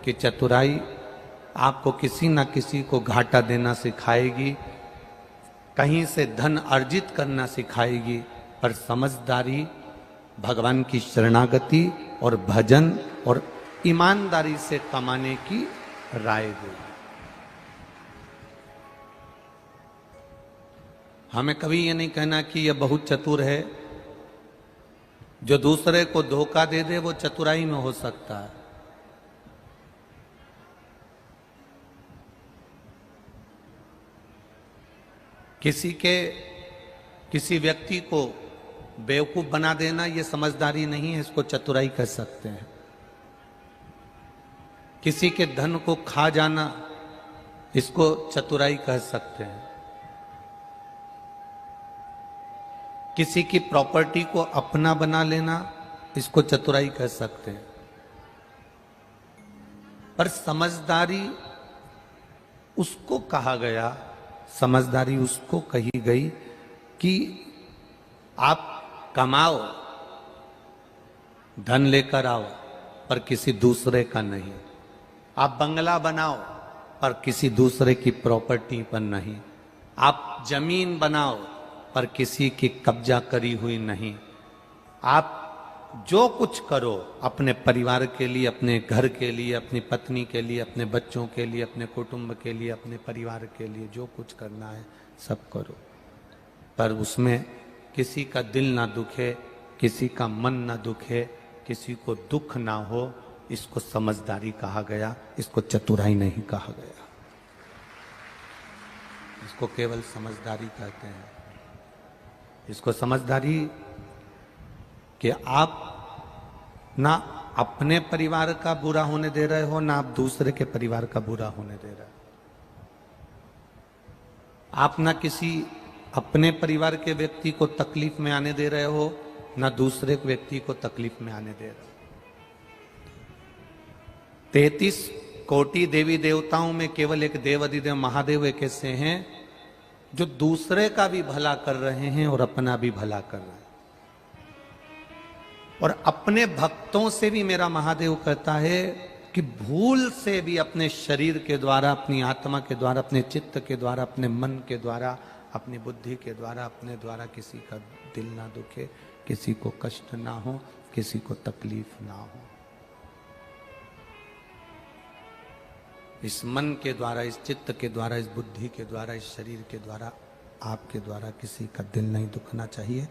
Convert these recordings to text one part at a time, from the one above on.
क्योंकि चतुराई आपको किसी ना किसी को घाटा देना सिखाएगी, कहीं से धन अर्जित करना सिखाएगी, पर समझदारी भगवान की शरणागति और भजन और ईमानदारी से कमाने की राय देगी। हमें कभी ये नहीं कहना कि यह बहुत चतुर है। जो दूसरे को धोखा दे दे वो चतुराई में हो सकता है। किसी व्यक्ति को बेवकूफ बना देना ये समझदारी नहीं है, इसको चतुराई कह सकते हैं। किसी के धन को खा जाना इसको चतुराई कह सकते हैं। किसी की प्रॉपर्टी को अपना बना लेना इसको चतुराई कह सकते हैं। पर समझदारी उसको कहा गया, समझदारी उसको कही गई कि आप कमाओ, धन लेकर आओ, पर किसी दूसरे का नहीं। आप बंगला बनाओ, पर किसी दूसरे की प्रॉपर्टी पर नहीं। आप जमीन बनाओ, पर किसी की कब्जा करी हुई नहीं। आप जो कुछ करो अपने परिवार के लिए, अपने घर के लिए, अपनी पत्नी के लिए, अपने बच्चों के लिए, अपने कुटुंब के लिए, अपने परिवार के लिए जो कुछ करना है सब करो, पर उसमें किसी का दिल ना दुखे, किसी का मन ना दुखे, किसी को दुख ना हो। इसको समझदारी कहा गया, इसको चतुराई नहीं कहा गया। इसको केवल समझदारी कहते हैं। इसको समझदारी कि आप ना अपने परिवार का बुरा होने दे रहे हो, ना आप दूसरे के परिवार का बुरा होने दे रहे हो। आप ना किसी अपने परिवार के व्यक्ति को तकलीफ में आने दे रहे हो, ना दूसरे व्यक्ति को तकलीफ में आने दे रहे हो। 33 कोटि देवी देवताओं में केवल एक देव अधिदेव महादेव एक ऐसे हैं जो दूसरे का भी भला कर रहे हैं और अपना भी भला कर रहे हैं। और अपने भक्तों से भी मेरा महादेव कहता है कि भूल से भी अपने शरीर के द्वारा, अपनी आत्मा के द्वारा, अपने चित्त के द्वारा, अपने मन के द्वारा, अपनी बुद्धि के द्वारा, अपने द्वारा किसी का दिल ना दुखे, किसी को कष्ट ना हो, किसी को तकलीफ ना हो। इस मन के द्वारा, इस चित्त के द्वारा, इस बुद्धि के द्वारा, इस शरीर के द्वारा, आपके द्वारा किसी का दिल नहीं दुखना चाहिए,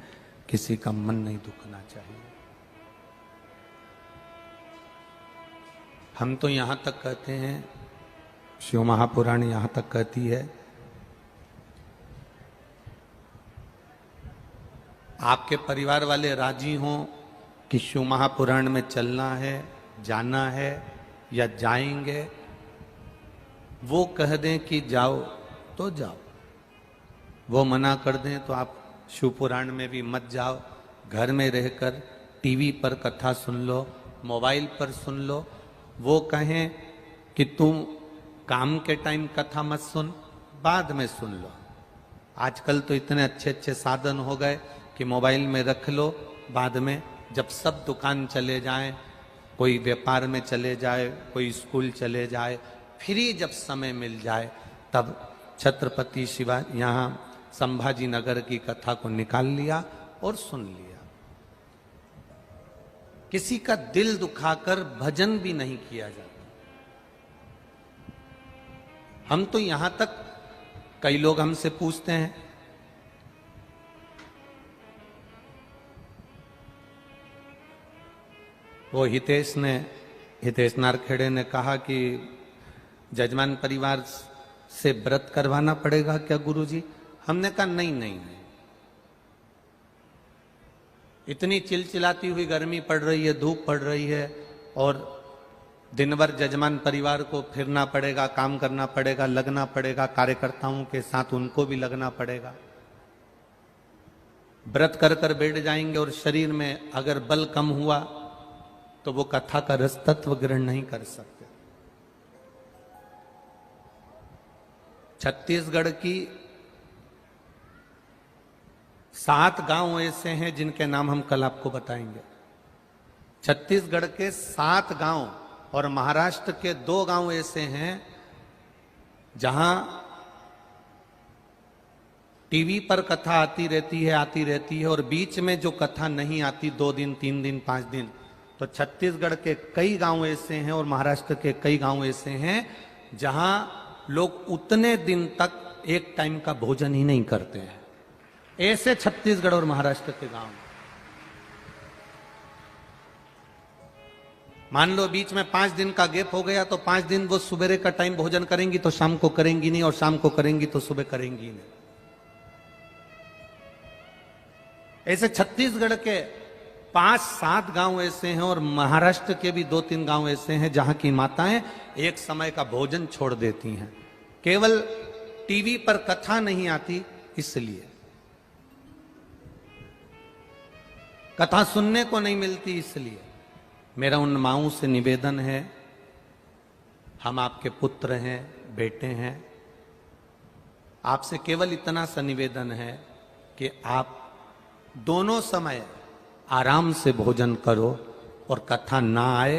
किसी का मन नहीं दुखना चाहिए। हम तो यहां तक कहते हैं, शिव महापुराण यहां तक कहती है, आपके परिवार वाले राजी हों कि शिव महापुराण में चलना है, जाना है या जाएंगे, वो कह दें कि जाओ तो जाओ। वो मना कर दें तो आप शिव पुराण में भी मत जाओ। घर में रहकर टीवी पर कथा सुन लो, मोबाइल पर सुन लो। वो कहें कि तुम काम के टाइम कथा मत सुन, बाद में सुन लो। आजकल तो इतने अच्छे अच्छे साधन हो गए कि मोबाइल में रख लो, बाद में जब सब दुकान चले जाएं, कोई व्यापार में चले जाए, कोई स्कूल चले जाए, फ्री जब समय मिल जाए तब छत्रपति शिवाजी यहाँ संभाजी नगर की कथा को निकाल लिया और सुन लिया। किसी का दिल दुखाकर भजन भी नहीं किया जाता। हम तो यहां तक, कई लोग हमसे पूछते हैं, वो हितेश नारखेड़े ने कहा कि जजमान परिवार से व्रत करवाना पड़ेगा क्या गुरुजी? हमने कहा नहीं नहीं नहीं, इतनी चिलचिलाती हुई गर्मी पड़ रही है, धूप पड़ रही है, और दिन भर जजमान परिवार को फिरना पड़ेगा, काम करना पड़ेगा, लगना पड़ेगा, कार्यकर्ताओं के साथ उनको भी लगना पड़ेगा। व्रत कर कर बैठ जाएंगे और शरीर में अगर बल कम हुआ तो वो कथा का रस तत्व ग्रहण नहीं कर सकते। छत्तीसगढ़ की 7 गांव ऐसे हैं जिनके नाम हम कल आपको बताएंगे। छत्तीसगढ़ के 7 गांव और महाराष्ट्र के 2 गांव ऐसे हैं जहां टीवी पर कथा आती रहती है और बीच में जो कथा नहीं आती 2 दिन 3 दिन 5 दिन, तो छत्तीसगढ़ के कई गांव ऐसे हैं और महाराष्ट्र के कई गांव ऐसे हैं जहां लोग उतने दिन तक एक टाइम का भोजन ही नहीं करते हैं। ऐसे छत्तीसगढ़ और महाराष्ट्र के गांव। मान लो बीच में 5 दिन का गैप हो गया तो 5 दिन वो सुबह का टाइम भोजन करेंगी तो शाम को करेंगी नहीं, और शाम को करेंगी तो सुबह करेंगी नहीं। ऐसे छत्तीसगढ़ के 5-7 गांव ऐसे हैं और महाराष्ट्र के भी 2-3 गांव ऐसे हैं जहां की माताएं एक समय का भोजन छोड़ देती हैं, केवल टीवी पर कथा नहीं आती इसलिए, कथा सुनने को नहीं मिलती इसलिए। मेरा उन माओं से निवेदन है, हम आपके पुत्र हैं, बेटे हैं, आपसे केवल इतना सा निवेदन है कि आप दोनों समय आराम से भोजन करो और कथा ना आए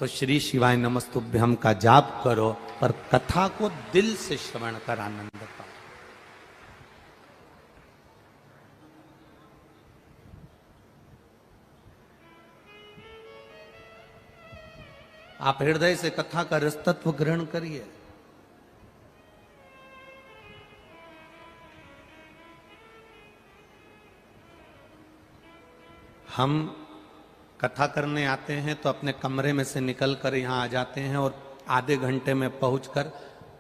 तो श्री शिवाय नमस्तुभ्यम का जाप करो, पर कथा को दिल से श्रवण कर आनंद पाओ। आप हृदय से कथा का रसतत्व ग्रहण करिए। हम कथा करने आते हैं तो अपने कमरे में से निकलकर यहाँ आ जाते हैं और आधे घंटे में पहुंचकर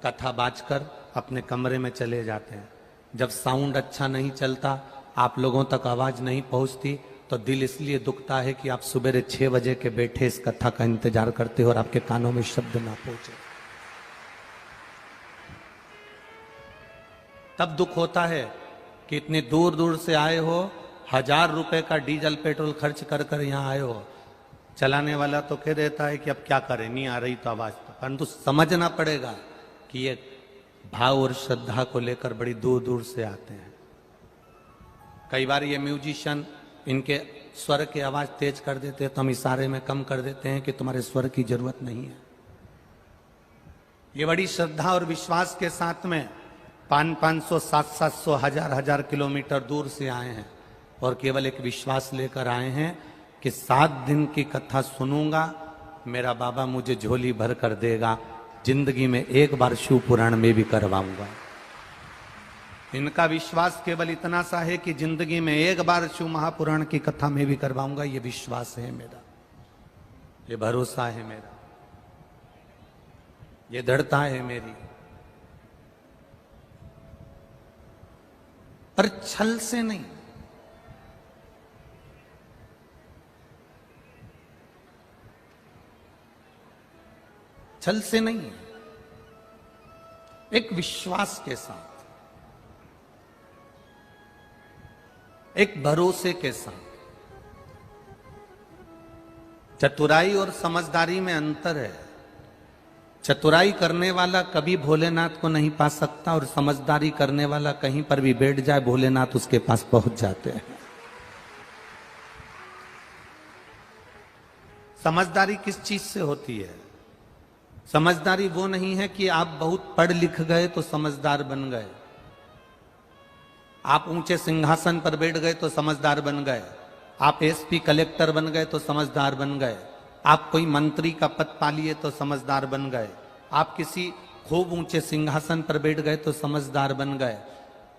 कथा बाजकर अपने कमरे में चले जाते हैं। जब साउंड अच्छा नहीं चलता, आप लोगों तक आवाज नहीं पहुंचती, तो दिल इसलिए दुखता है कि आप सुबह 6 बजे के बैठे इस कथा का इंतजार करते हो और आपके कानों में शब्द ना पहुंचे। तब दुख होता है कि इतनी दूर दूर से आए हो, 1000 रुपए का डीजल पेट्रोल खर्च कर कर यहाँ आए हो। चलाने वाला तो कह देता है कि अब क्या करें, नहीं आ रही तो आवाज, परंतु समझना पड़ेगा कि ये भाव और श्रद्धा को लेकर बड़ी दूर दूर से आते हैं। कई बार ये म्यूजिशियन इनके स्वर की आवाज तेज कर देते हैं तो हम इशारे में कम कर देते हैं कि तुम्हारे स्वर की जरूरत नहीं है। ये बड़ी श्रद्धा और विश्वास के साथ में 500-500, 700-700, 1000-1000 किलोमीटर दूर से आए हैं और केवल एक विश्वास लेकर आए हैं कि 7 दिन की कथा सुनूंगा, मेरा बाबा मुझे झोली भर कर देगा, जिंदगी में एक बार शिव पुराण में भी करवाऊंगा। इनका विश्वास केवल इतना सा है कि जिंदगी में एक बार शिव महापुराण की कथा में भी करवाऊंगा। ये विश्वास है मेरा, ये भरोसा है मेरा, ये दृढ़ता है मेरी। पर छल से नहीं, छल से नहीं, एक विश्वास के साथ, एक भरोसे के साथ। चतुराई और समझदारी में अंतर है। चतुराई करने वाला कभी भोलेनाथ को नहीं पा सकता और समझदारी करने वाला कहीं पर भी बैठ जाए भोलेनाथ उसके पास पहुंच जाते हैं। समझदारी किस चीज से होती है? समझदारी वो नहीं है कि आप बहुत पढ़ लिख गए तो समझदार बन गए, आप ऊंचे सिंहासन पर बैठ गए तो समझदार बन गए, आप एसपी कलेक्टर बन गए तो समझदार बन गए, आप कोई मंत्री का पद पा लिए तो समझदार बन गए, आप किसी खूब ऊंचे सिंहासन पर बैठ गए तो समझदार बन गए।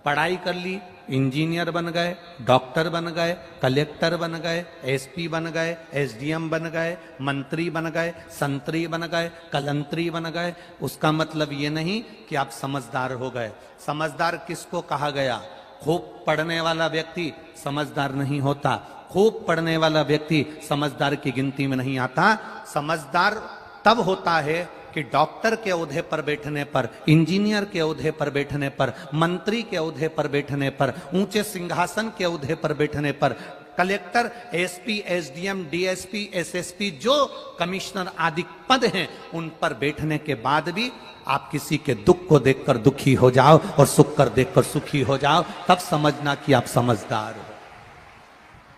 पढ़ाई कर ली, इंजीनियर बन गए, डॉक्टर बन गए, कलेक्टर बन गए, एसपी बन गए, एसडीएम बन गए, मंत्री बन गए, संतरी बन गए, कलंतरी बन गए, उसका मतलब ये नहीं कि आप समझदार हो गए। समझदार किसको कहा गया? खूब पढ़ने वाला व्यक्ति समझदार नहीं होता, खूब पढ़ने वाला व्यक्ति समझदार की गिनती में नहीं आता। समझदार तब होता है कि डॉक्टर के ओहदे पर बैठने पर, इंजीनियर के ओहदे पर बैठने पर, मंत्री के ओहदे पर बैठने पर, ऊंचे सिंहासन के ओहदे पर बैठने पर, collector, SP, SDM, DSP, SSP, जो कमिश्नर आदि पद हैं, उन पर बैठने के बाद भी आप किसी के दुख को देखकर दुखी हो जाओ और सुख कर देखकर सुखी हो जाओ, तब समझना कि आप समझदार हो।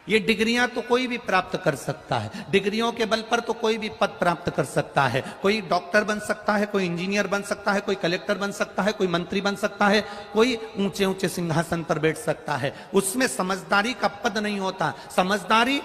ये डिग्रियां तो कोई भी प्राप्त कर सकता है, डिग्रियों के बल पर तो कोई भी पद प्राप्त कर सकता है। कोई डॉक्टर बन सकता है, कोई इंजीनियर बन सकता है, कोई कलेक्टर बन सकता है, कोई मंत्री बन सकता है, कोई ऊंचे ऊंचे सिंहासन पर बैठ सकता है। उसमें समझदारी का पद नहीं होता। समझदारी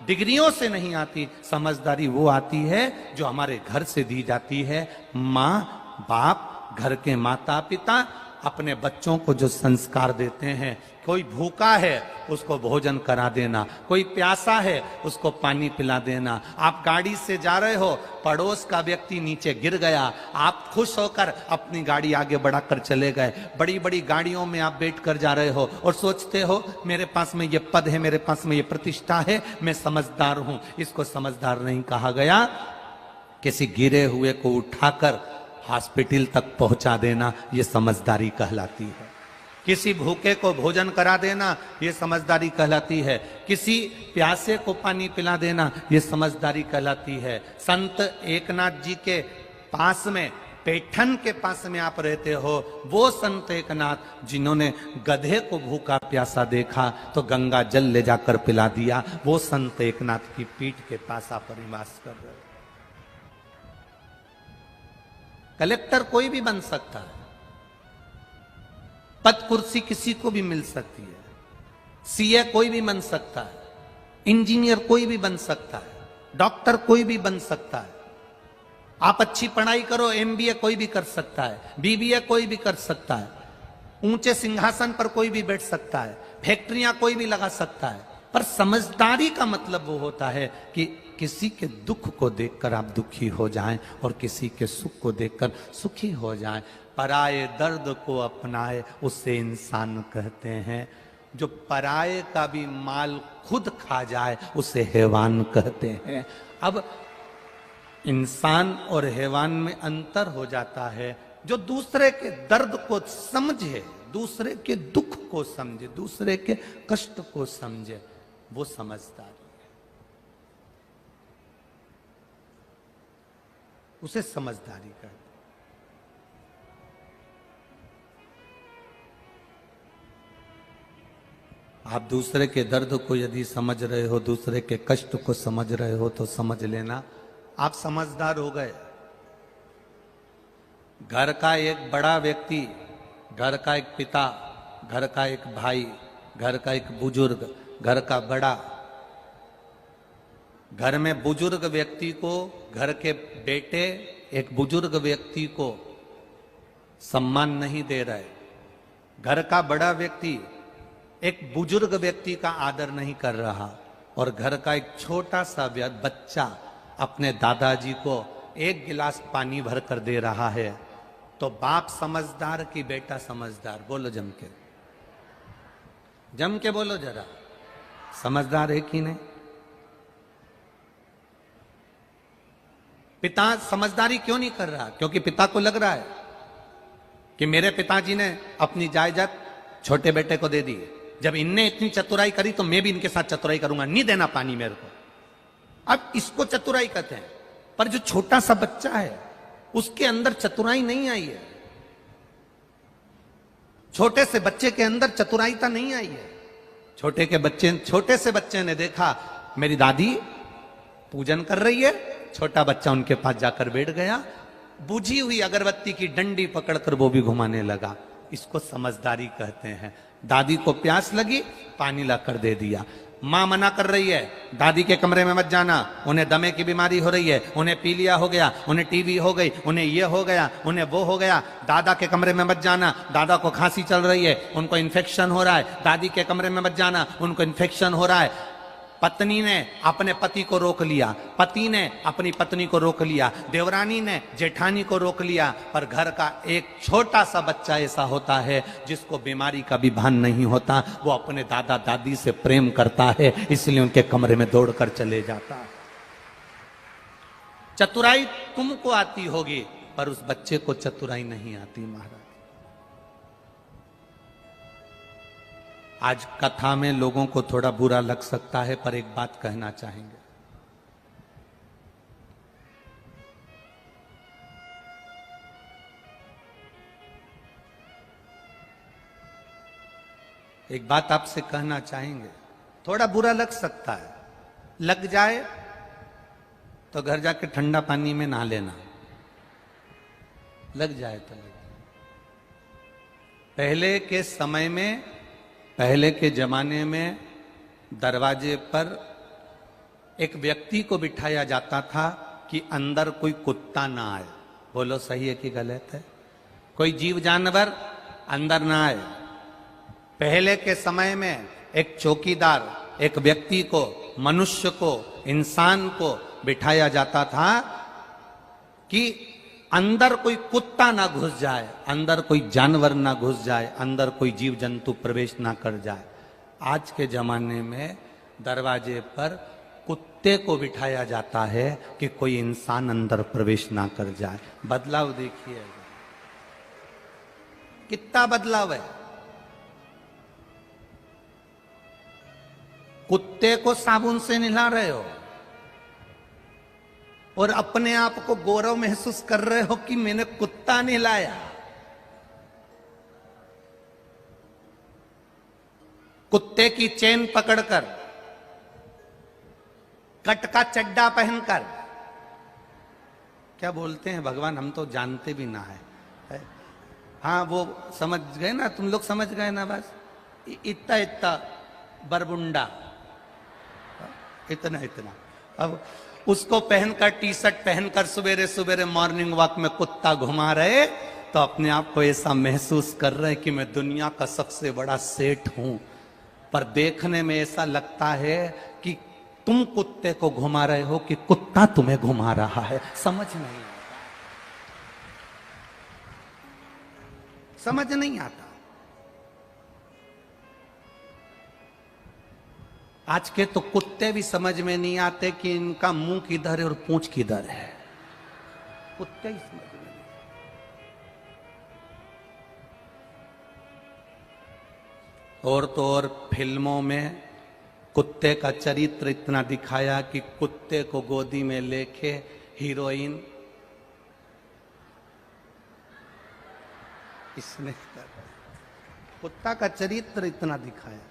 डिग्रियों से नहीं आती, समझदारी वो आती है जो हमारे घर से दी जाती है। माँ बाप, घर के माता पिता अपने बच्चों को जो संस्कार देते हैं, कोई भूखा है उसको भोजन करा देना, कोई प्यासा है उसको पानी पिला देना। आप गाड़ी से जा रहे हो, पड़ोस का व्यक्ति नीचे गिर गया, आप खुश होकर अपनी गाड़ी आगे बढ़ाकर चले गए। बड़ी बड़ी गाड़ियों में आप बैठ कर जा रहे हो और सोचते हो मेरे पास में ये पद है, मेरे पास में ये प्रतिष्ठा है, मैं समझदार हूं। इसको समझदार नहीं कहा गया। किसी गिरे हुए को उठाकर हॉस्पिटल तक पहुंचा देना, यह समझदारी कहलाती है। किसी भूखे को भोजन करा देना, यह समझदारी कहलाती है। किसी प्यासे को पानी पिला देना, यह समझदारी कहलाती है। संत एकनाथ जी के पास में, पैठन के पास में आप रहते हो, वो संत एकनाथ जिन्होंने गधे को भूखा प्यासा देखा तो गंगा जल ले जाकर पिला दिया, वो संत एकनाथ की पीठ के पास आप निवास कर रहे हो। कलेक्टर कोई भी बन सकता है, पद कुर्सी किसी को भी मिल सकती है, सीए कोई भी बन सकता है, इंजीनियर कोई भी बन सकता है, डॉक्टर कोई भी बन सकता है। आप अच्छी पढ़ाई करो, एमबीए कोई भी कर सकता है, बीबीए कोई भी कर सकता है, ऊंचे सिंहासन पर कोई भी बैठ सकता है, फैक्ट्रियां कोई भी लगा सकता है। पर समझदारी का मतलब वो होता है कि किसी के दुख को देखकर आप दुखी हो जाएं और किसी के सुख को देखकर सुखी हो जाएं। पराये दर्द को अपनाए उसे इंसान कहते हैं। जो पराये का भी माल खुद खा जाए उसे हैवान कहते हैं। अब इंसान और हैवान में अंतर हो जाता है। जो दूसरे के दर्द को समझे, दूसरे के दुख को समझे, दूसरे के कष्ट को समझे, वो समझदार है, उसे समझदारी कहते हैं। आप दूसरे के दर्द को यदि समझ रहे हो, दूसरे के कष्ट को समझ रहे हो, तो समझ लेना आप समझदार हो गए। घर का एक बड़ा व्यक्ति, घर का एक पिता, घर का एक भाई, घर का एक बुजुर्ग, घर का बड़ा, घर में बुजुर्ग व्यक्ति को, घर के बेटे एक बुजुर्ग व्यक्ति को सम्मान नहीं दे रहे, घर का बड़ा व्यक्ति एक बुजुर्ग व्यक्ति का आदर नहीं कर रहा, और घर का एक छोटा सा बच्चा अपने दादाजी को एक गिलास पानी भर कर दे रहा है, तो बाप समझदार कि बेटा समझदार? बोलो जम के, जम के बोलो जरा, समझदार है कि नहीं? पिता समझदारी क्यों नहीं कर रहा? क्योंकि पिता को लग रहा है कि मेरे पिताजी ने अपनी जायदाद छोटे बेटे को दे दी, जब इनने इतनी चतुराई करी तो मैं भी इनके साथ चतुराई करूंगा, नहीं देना पानी मेरे को। अब इसको चतुराई कहते हैं। पर जो छोटा सा बच्चा है उसके अंदर चतुराई नहीं आई है, छोटे से बच्चे के अंदर चतुराईता नहीं आई है। छोटे से बच्चे ने देखा मेरी दादी पूजन कर रही है, छोटा बच्चा उनके पास जाकर बैठ गया, बुझी हुई अगरबत्ती की डंडी पकड़कर वो भी घुमाने लगा। इसको समझदारी कहते हैं। दादी को प्यास लगी, पानी लाकर दे दिया। माँ मना कर रही है, दादी के कमरे में मत जाना, उन्हें दमे की बीमारी हो रही है, उन्हें पीलिया हो गया, उन्हें टीबी हो गई, उन्हें ये हो गया, उन्हें वो हो गया। दादा के कमरे में मत जाना, दादा को खांसी चल रही है, उनको इन्फेक्शन हो रहा है। दादी के कमरे में मत जाना, उनको इन्फेक्शन हो रहा है। पत्नी ने अपने पति को रोक लिया, पति ने अपनी पत्नी को रोक लिया, देवरानी ने जेठानी को रोक लिया। पर घर का एक छोटा सा बच्चा ऐसा होता है जिसको बीमारी का भी भान नहीं होता, वो अपने दादा दादी से प्रेम करता है, इसलिए उनके कमरे में दौड़कर चले जाता है। चतुराई तुमको आती होगी, पर उस बच्चे को चतुराई नहीं आती महाराज। आज कथा में लोगों को थोड़ा बुरा लग सकता है, पर एक बात कहना चाहेंगे। एक बात आपसे कहना चाहेंगे, थोड़ा बुरा लग सकता है, लग जाए तो घर जाके ठंडा पानी में नहा लेना, लग जाए तो लग जाए। पहले के समय में, पहले के जमाने में दरवाजे पर एक व्यक्ति को बिठाया जाता था कि अंदर कोई कुत्ता ना आए। बोलो सही है कि गलत है? कोई जीव जानवर अंदर ना आए। पहले के समय में एक चौकीदार, एक व्यक्ति को, मनुष्य को, इंसान को बिठाया जाता था कि अंदर कोई कुत्ता ना घुस जाए, अंदर कोई जानवर ना घुस जाए, अंदर कोई जीव जंतु प्रवेश ना कर जाए। आज के जमाने में दरवाजे पर कुत्ते को बिठाया जाता है कि कोई इंसान अंदर प्रवेश ना कर जाए। बदलाव देखिए कितना बदलाव है। कुत्ते को साबुन से नहला रहे हो और अपने आप को गौरव महसूस कर रहे हो कि मैंने कुत्ता नहलाया। कुत्ते की चेन पकड़कर, कट का चड्डा पहनकर, क्या बोलते हैं भगवान, हम तो जानते भी ना है। हाँ वो समझ गए ना, तुम लोग समझ गए ना, बस इतना इतना बरबुंडा, इतना इतना। अब उसको पहनकर, टी शर्ट पहनकर सवेरे सवेरे मॉर्निंग वॉक में कुत्ता घुमा रहे तो अपने आप को ऐसा महसूस कर रहे कि मैं दुनिया का सबसे बड़ा सेठ हूं। पर देखने में ऐसा लगता है कि तुम कुत्ते को घुमा रहे हो कि कुत्ता तुम्हें घुमा रहा है। समझ नहीं आता, समझ नहीं आता। आज के तो कुत्ते भी समझ में नहीं आते कि इनका मुंह किधर है और पूंछ किधर है। कुत्ते ही समझ में नहीं। और तो और फिल्मों में कुत्ते का चरित्र इतना दिखाया कि कुत्ते को गोदी में लेके हीरोइन इसने कुत्ता का चरित्र इतना दिखाया।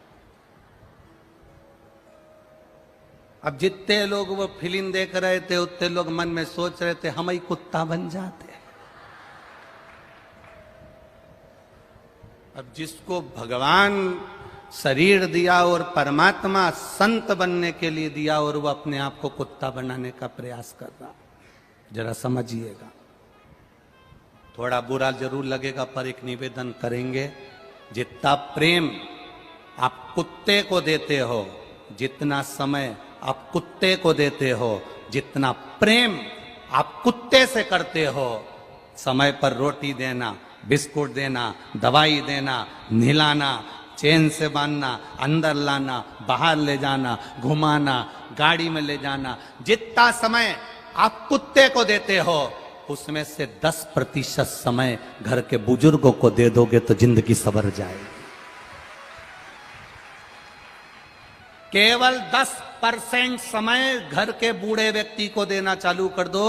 अब जितने लोग वो फिल्म देख रहे थे उतने लोग मन में सोच रहे थे हम ही कुत्ता बन जाते। अब जिसको भगवान शरीर दिया और परमात्मा संत बनने के लिए दिया और वो अपने आप को कुत्ता बनाने का प्रयास कर रहा, जरा समझिएगा। थोड़ा बुरा जरूर लगेगा पर एक निवेदन करेंगे, जितना प्रेम आप कुत्ते को देते हो, जितना समय आप कुत्ते को देते हो, जितना प्रेम आप कुत्ते से करते हो, समय पर रोटी देना, बिस्कुट देना, दवाई देना, नहलाना, चैन से बांधना, अंदर लाना, बाहर ले जाना, घुमाना, गाड़ी में ले जाना, जितना समय आप कुत्ते को देते हो उसमें से 10% समय घर के बुजुर्गों को दे दोगे तो जिंदगी संवर जाएगी। केवल 10% समय घर के बूढ़े व्यक्ति को देना चालू कर दो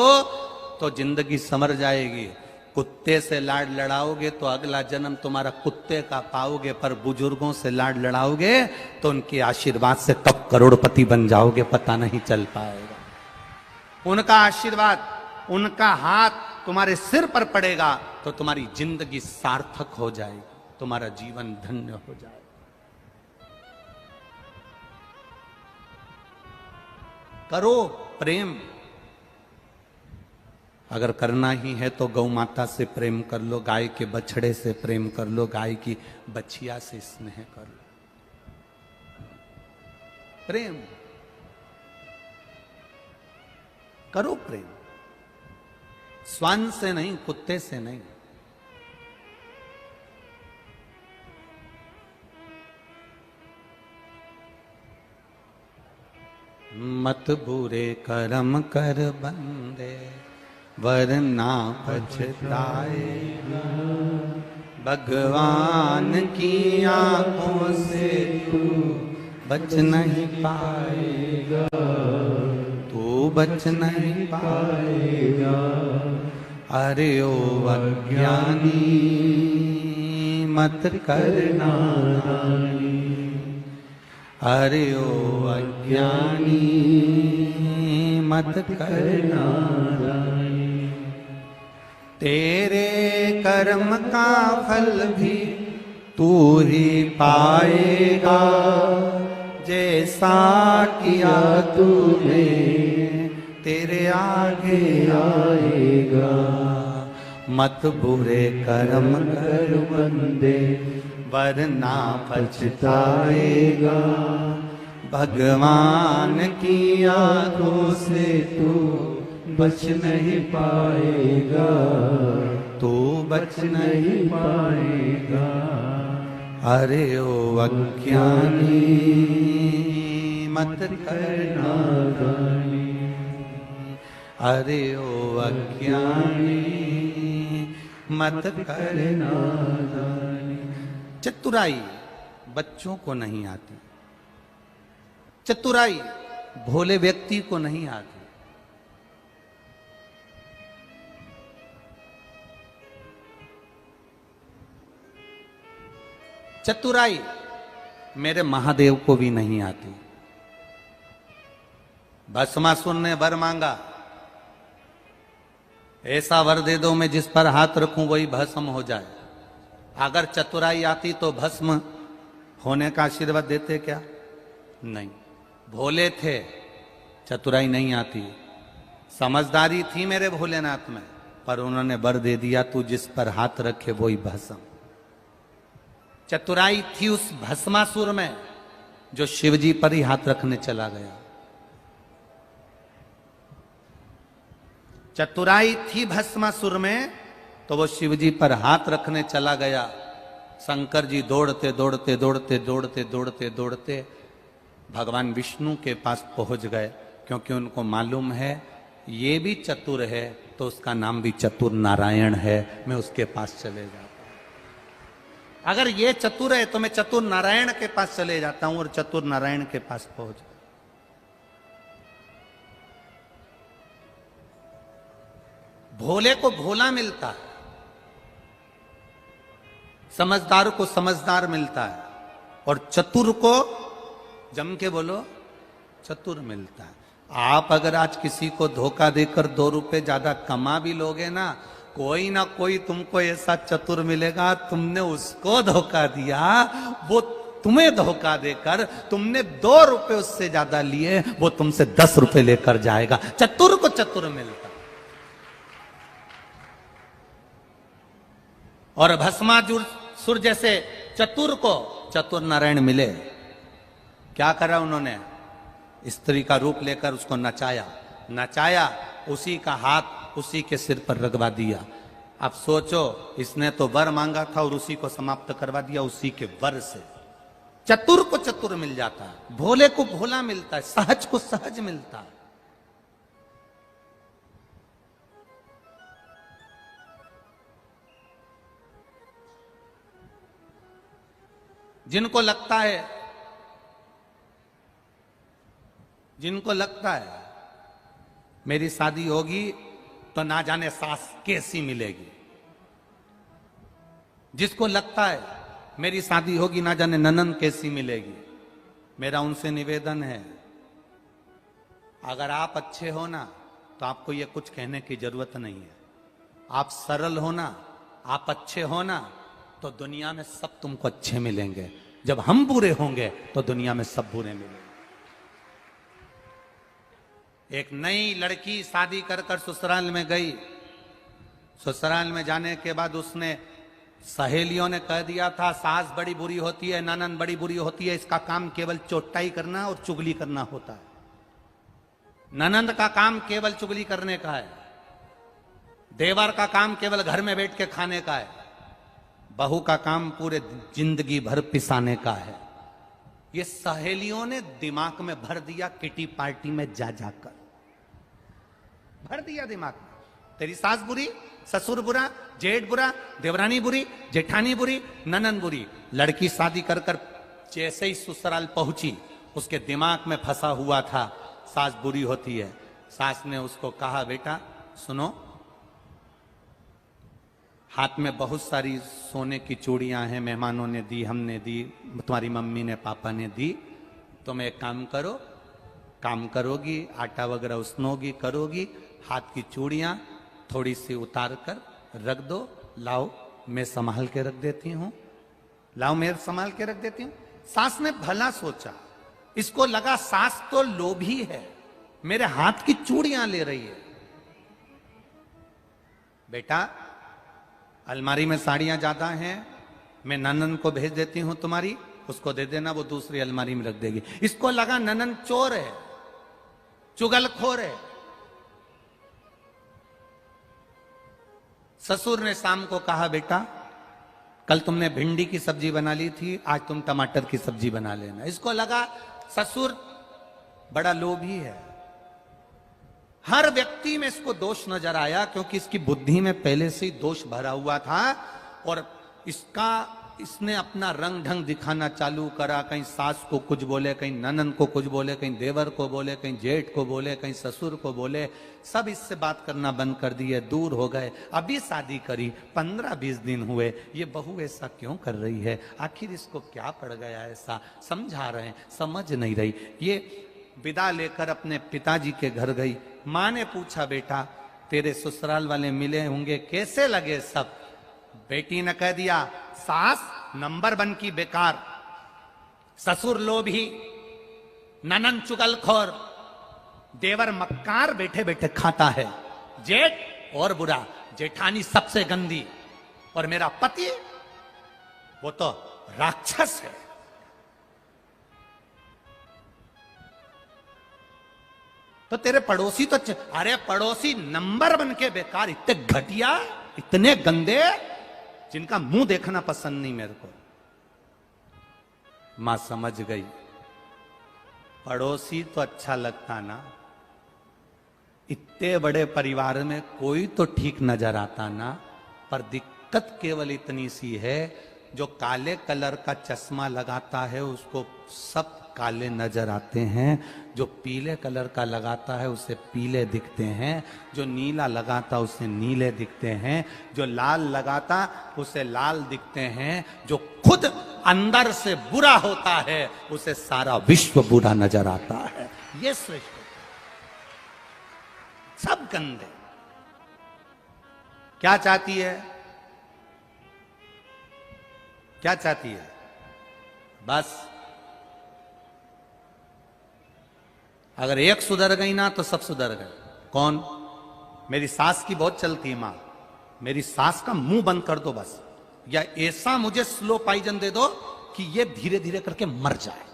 तो जिंदगी संवर जाएगी। कुत्ते से लाड लड़ाओगे तो अगला जन्म तुम्हारा कुत्ते का पाओगे, पर बुजुर्गों से लाड लड़ाओगे तो उनके आशीर्वाद से कब करोड़पति बन जाओगे पता नहीं चल पाएगा। उनका आशीर्वाद, उनका हाथ तुम्हारे सिर पर पड़ेगा तो तुम्हारी जिंदगी सार्थक हो जाएगी, तुम्हारा जीवन धन्य हो जाएगा। करो प्रेम, अगर करना ही है तो गौ माता से प्रेम कर लो, गाय के बछड़े से प्रेम कर लो, गाय की बछिया से स्नेह कर लो। प्रेम करो, प्रेम श्वान से नहीं, कुत्ते से नहीं। मत बुरे कर्म कर बंदे वरना पछताएगा, भगवान की आंखों से तू बच नहीं पाएगा, तू बच नहीं पाएगा। अरे ओ अज्ञानी मत करना, अरे ओ अज्ञानी मत करना, तेरे कर्म का फल भी तू ही पाएगा, जैसा किया तूने तेरे आगे आएगा। मत बुरे कर्म कर बंदे, वरना पछताएगा। भगवान की आंखों से तू बच नहीं पाएगा, तू बच नहीं पाएगा। अरे ओ अज्ञानी मत करना दानी, अरे ओ अज्ञानी मत करना दानी। चतुराई बच्चों को नहीं आती, चतुराई भोले व्यक्ति को नहीं आती। चतुराई मेरे महादेव को भी नहीं आती। भस्मासुर ने वर मांगा, ऐसा वर दे दो मैं जिस पर हाथ रखूं वही भस्म हो जाए। अगर चतुराई आती तो भस्म होने का आशीर्वाद देते क्या? नहीं। भोले थे, चतुराई नहीं आती। समझदारी थी मेरे भोलेनाथ में, पर उन्होंने वर दे दिया तू जिस पर हाथ रखे वही भस्म। चतुराई थी उस भस्मासुर में जो शिवजी पर ही हाथ रखने चला गया। चतुराई थी भस्मासुर में तो वो शिवजी पर हाथ रखने चला गया। शंकर जी दौड़ते दौड़ते दौड़ते दौड़ते दौड़ते दौड़ते भगवान विष्णु के पास पहुंच गए, क्योंकि उनको मालूम है ये भी चतुर है तो उसका नाम भी चतुर नारायण है, मैं उसके पास चले जाता हूं। अगर ये चतुर है तो मैं चतुर नारायण के पास चले जाता हूं, और चतुर नारायण के पास पहुंच गए। भोले को भोला मिलता है, समझदार को समझदार मिलता है, और चतुर को जम के बोलो चतुर मिलता है। आप अगर आज किसी को धोखा देकर 2 रुपए ज्यादा कमा भी लोगे ना कोई तुमको ऐसा चतुर मिलेगा, तुमने उसको धोखा दिया, वो तुम्हें धोखा देकर तुमने 2 रुपए उससे ज्यादा लिए, वो तुमसे 10 रुपए लेकर जाएगा। चतुर को चतुर मिलता। और भस्मासुर जैसे चतुर को चतुर नारायण मिले। क्या करा उन्होंने? स्त्री का रूप लेकर उसको नचाया, नचाया, उसी का हाथ उसी के सिर पर रगवा दिया। अब सोचो, इसने तो वर मांगा था और उसी को समाप्त करवा दिया उसी के वर से। चतुर को चतुर मिल जाता है, भोले को भोला मिलता है, सहज को सहज मिलता है। जिनको लगता है मेरी शादी होगी तो ना जाने सास कैसी मिलेगी, जिसको लगता है मेरी शादी होगी ना जाने ननन कैसी मिलेगी, मेरा उनसे निवेदन है, अगर आप अच्छे हो ना तो आपको ये कुछ कहने की जरूरत नहीं है। आप सरल हो ना, आप अच्छे हो ना, तो दुनिया में सब तुमको अच्छे मिलेंगे। जब हम बुरे होंगे तो दुनिया में सब बुरे मिलेंगे। एक नई लड़की शादी कर कर ससुराल में गई। ससुराल में जाने के बाद उसने सहेलियों ने कह दिया था सास बड़ी बुरी होती है, ननन बड़ी बुरी होती है, इसका काम केवल चोटाई करना और चुगली करना होता है। ननंद का काम केवल चुगली करने का है, देवर का काम केवल घर में बैठ के खाने का है, बहू का काम पूरे जिंदगी भर पिसाने का है। ये सहेलियों ने दिमाग में भर दिया, किटी पार्टी में जा जाकर भर दिया दिमाग में। तेरी सास बुरी, ससुर बुरा, जेठ बुरा, देवरानी बुरी, जेठानी बुरी, ननन बुरी। लड़की शादी कर कर जैसे ही ससुराल पहुंची उसके दिमाग में फंसा हुआ था सास बुरी होती है। सास ने उसको कहा बेटा सुनो, हाथ में बहुत सारी सोने की चूड़ियां हैं, मेहमानों ने दी, हमने दी, तुम्हारी मम्मी ने पापा ने दी, तुम एक काम करो, काम करोगी, आटा वगैरह उसनोगी, करोगी, हाथ की चूड़ियां थोड़ी सी उतार कर रख दो, लाओ मैं संभाल के रख देती हूं, लाओ मैं संभाल के रख देती हूं। सास ने भला सोचा, इसको लगा सास तो लोभी है, मेरे हाथ की चूड़ियां ले रही है। बेटा अलमारी में साड़ियां ज्यादा हैं, मैं ननन को भेज देती हूं तुम्हारी, उसको दे देना, वो दूसरी अलमारी में रख देगी। इसको लगा ननन चोर है, चुगलखोर है। ससुर ने शाम को कहा, बेटा कल तुमने भिंडी की सब्जी बना ली थी, आज तुम टमाटर की सब्जी बना लेना। इसको लगा ससुर बड़ा लोभी है। हर व्यक्ति में इसको दोष नजर आया, क्योंकि इसकी बुद्धि में पहले से ही दोष भरा हुआ था और इसने अपना रंग ढंग दिखाना चालू करा। कहीं सास को कुछ बोले, कहीं ननन को कुछ बोले, कहीं देवर को बोले, कहीं जेठ को बोले, कहीं ससुर को बोले। सब इससे बात करना बंद कर दिए, दूर हो गए। अभी शादी करी, 15-20 दिन हुए, ये बहू ऐसा क्यों कर रही है, आखिर इसको क्या पड़ गया ऐसा, समझा रहे हैं, समझ नहीं रही। ये विदा लेकर अपने पिताजी के घर गई। माँ ने पूछा, बेटा तेरे ससुराल वाले मिले होंगे, कैसे लगे सब? बेटी ने कह दिया, सास नंबर 1 की बेकार, ससुर लोभी, ननन चुगलखोर, देवर मक्कार बैठे बैठे खाता है, जेठ और बुरा, जेठानी सबसे गंदी, और मेरा पति वो तो राक्षस है। तो तेरे पड़ोसी तो अरे पड़ोसी नंबर 1 के बेकार, इतने घटिया, इतने गंदे, जिनका मुंह देखना पसंद नहीं मेरे को। मां समझ गई, पड़ोसी तो अच्छा लगता ना, इतने बड़े परिवार में कोई तो ठीक नजर आता ना, पर दिक्कत केवल इतनी सी है, जो काले कलर का चश्मा लगाता है उसको सब काले नजर आते हैं, जो पीले कलर का लगाता है उसे पीले दिखते हैं, जो नीला लगाता उसे नीले दिखते हैं, जो लाल लगाता उसे लाल दिखते हैं, जो खुद अंदर से बुरा होता है उसे सारा विश्व बुरा नजर आता है। ये सृष्टि सब गंदे। क्या चाहती है, क्या चाहती है? बस अगर एक सुधर गई ना तो सब सुधर गए। कौन? मेरी सास की बहुत चलती है मां, मेरी सास का मुंह बंद कर दो बस, या ऐसा मुझे स्लो पॉइजन दे दो कि ये धीरे धीरे करके मर जाए।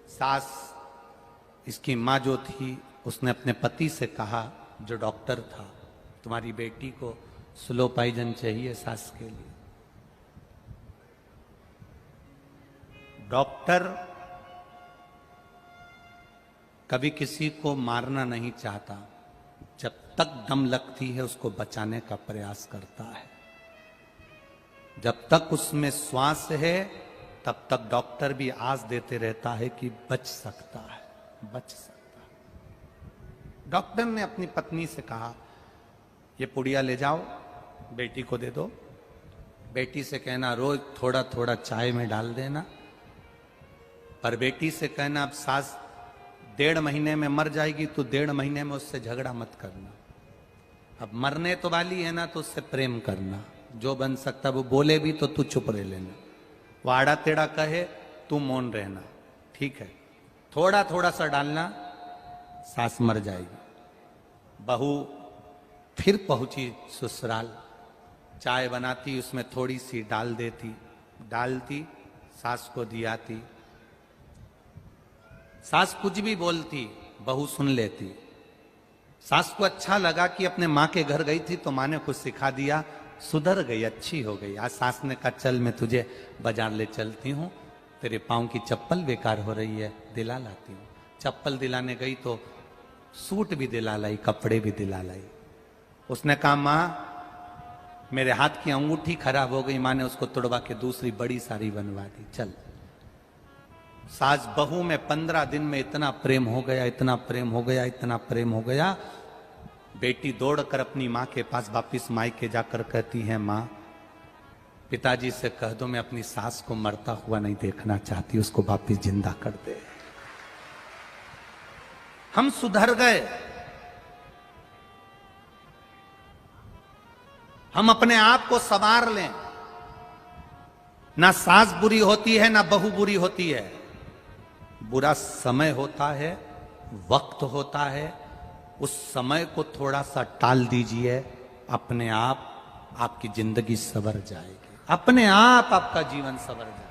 सास, इसकी मां जो थी, उसने अपने पति से कहा, जो डॉक्टर था, तुम्हारी बेटी को स्लो पॉइजन चाहिए सास के लिए। डॉक्टर कभी किसी को मारना नहीं चाहता, जब तक दम लगती है उसको बचाने का प्रयास करता है। जब तक उसमें श्वास है तब तक डॉक्टर भी आस देते रहता है कि बच सकता है, बच सकता है। डॉक्टर ने अपनी पत्नी से कहा, ये पुड़िया ले जाओ, बेटी को दे दो, बेटी से कहना रोज थोड़ा थोड़ा चाय में डाल देना, पर बेटी से कहना अब सास 1.5 महीने में मर जाएगी तो 1.5 महीने में उससे झगड़ा मत करना, अब मरने तो वाली है ना तो उससे प्रेम करना, जो बन सकता वो बोले भी तो तू चुप रह लेना, वो आड़ा टेढ़ा कहे तू मौन रहना, ठीक है, थोड़ा थोड़ा सा डालना, सास मर जाएगी। बहू फिर पहुंची ससुराल, चाय बनाती, उसमें थोड़ी सी डाल देती, डालती, सास को दियाती। सास कुछ भी बोलती, बहू सुन लेती। सास को अच्छा लगा कि अपने माँ के घर गई थी तो माँ ने कुछ सिखा दिया, सुधर गई, अच्छी हो गई। आज सास ने कहा चल मैं तुझे बाजार ले चलती हूँ, तेरे पाँव की चप्पल बेकार हो रही है, दिला लाती हूँ। चप्पल दिलाने गई तो सूट भी दिला लाई, कपड़े भी दिला लाई। उसने कहा माँ मेरे हाथ की अंगूठी खराब हो गई, माँ ने उसको तोड़वा के दूसरी बड़ी साड़ी बनवा दी, चल। सास बहू में 15 दिन में इतना प्रेम हो गया, इतना प्रेम हो गया, इतना प्रेम हो गया। बेटी दौड़कर अपनी माँ के पास वापिस मायके जाकर कहती है, माँ पिताजी से कह दो मैं अपनी सास को मरता हुआ नहीं देखना चाहती, उसको वापिस जिंदा कर दे। हम सुधर गए, हम अपने आप को संवार लें। ना सास बुरी होती है ना बहू बुरी होती है, बुरा समय होता है, वक्त होता है। उस समय को थोड़ा सा टाल दीजिए, अपने आप आपकी जिंदगी संवर जाएगी, अपने आप आपका जीवन संवर जाएगा।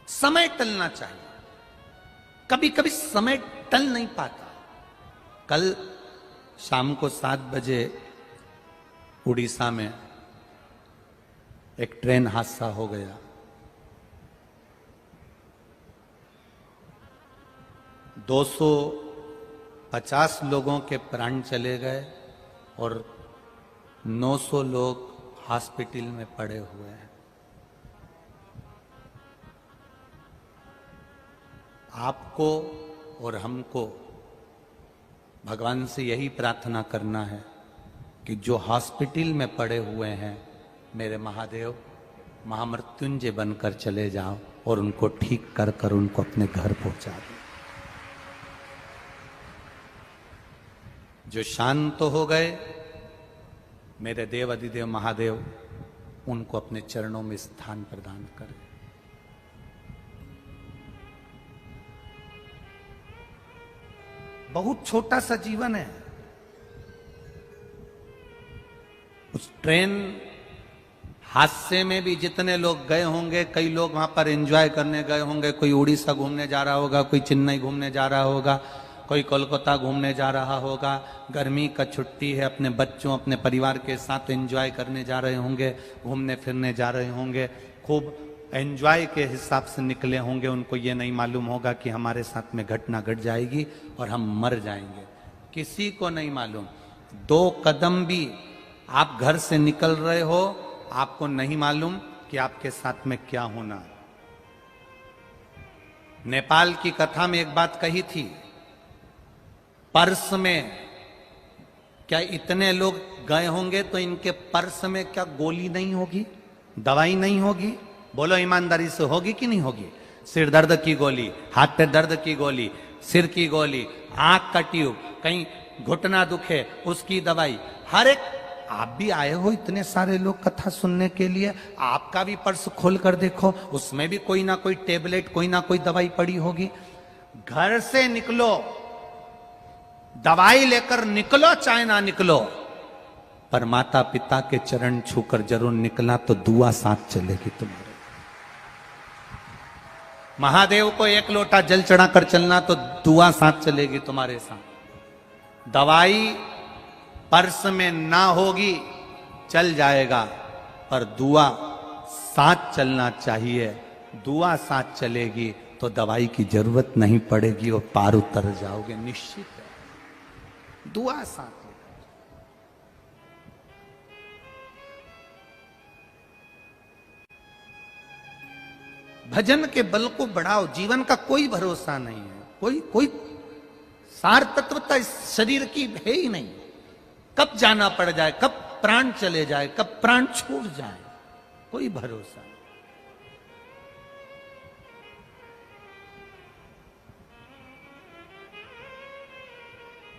समय टलना चाहिए, कभी कभी समय टल नहीं पाता। कल शाम को 7 बजे उड़ीसा में एक ट्रेन हादसा हो गया। 250 लोगों के प्राण चले गए और 900 लोग हॉस्पिटल में पड़े हुए हैं। आपको और हमको भगवान से यही प्रार्थना करना है कि जो हॉस्पिटल में पड़े हुए हैं, मेरे महादेव महामृत्युंजय बनकर चले जाओ और उनको ठीक कर कर उनको अपने घर पहुंचा दो। जो शांत हो गए, मेरे देव अधिदेव महादेव उनको अपने चरणों में स्थान प्रदान करें। बहुत छोटा सा जीवन है। उस ट्रेन हादसे में भी जितने लोग गए होंगे, कई लोग वहां पर एंजॉय करने गए होंगे। कोई उड़ीसा घूमने जा रहा होगा, कोई चेन्नई घूमने जा रहा होगा, कोई कोलकाता घूमने जा रहा होगा। गर्मी का छुट्टी है, अपने बच्चों अपने परिवार के साथ एंजॉय करने जा रहे होंगे, घूमने फिरने जा रहे होंगे। खूब एंजॉय के हिसाब से निकले होंगे। उनको ये नहीं मालूम होगा कि हमारे साथ में घटना घट जाएगी और हम मर जाएंगे। किसी को नहीं मालूम। 2 कदम भी आप घर से निकल रहे हो, आपको नहीं मालूम कि आपके साथ में क्या होना। नेपाल की कथा में एक बात कही थी, पर्स में क्या इतने लोग गए होंगे तो इनके पर्स में क्या गोली नहीं होगी, दवाई नहीं होगी? बोलो ईमानदारी से, होगी कि नहीं होगी? सिर दर्द की गोली, हाथ पे दर्द की गोली, सिर की गोली, आंख का ट्यूब, कहीं घुटना दुखे उसकी दवाई, हर एक। आप भी आए हो इतने सारे लोग कथा सुनने के लिए, आपका भी पर्स खोल कर देखो, उसमें भी कोई ना कोई टेबलेट, कोई ना कोई दवाई पड़ी होगी। घर से निकलो, दवाई लेकर निकलो चाहे ना निकलो, पर माता पिता के चरण छूकर जरूर निकला तो दुआ साथ चलेगी तुम्हारे। महादेव को 1 लोटा जल चढ़ाकर चलना तो दुआ साथ चलेगी तुम्हारे साथ। दवाई पर्स में ना होगी, चल जाएगा, पर दुआ साथ चलना चाहिए। दुआ साथ चलेगी तो दवाई की जरूरत नहीं पड़ेगी और पार उतर जाओगे, निश्चित है। दुआ साथ। भजन के बल को बढ़ाओ। जीवन का कोई भरोसा नहीं है, कोई सार तत्वता इस शरीर की है ही नहीं। कब जाना पड़ जाए, कब प्राण चले जाए, कब प्राण छूट जाए, कोई भरोसा नहीं।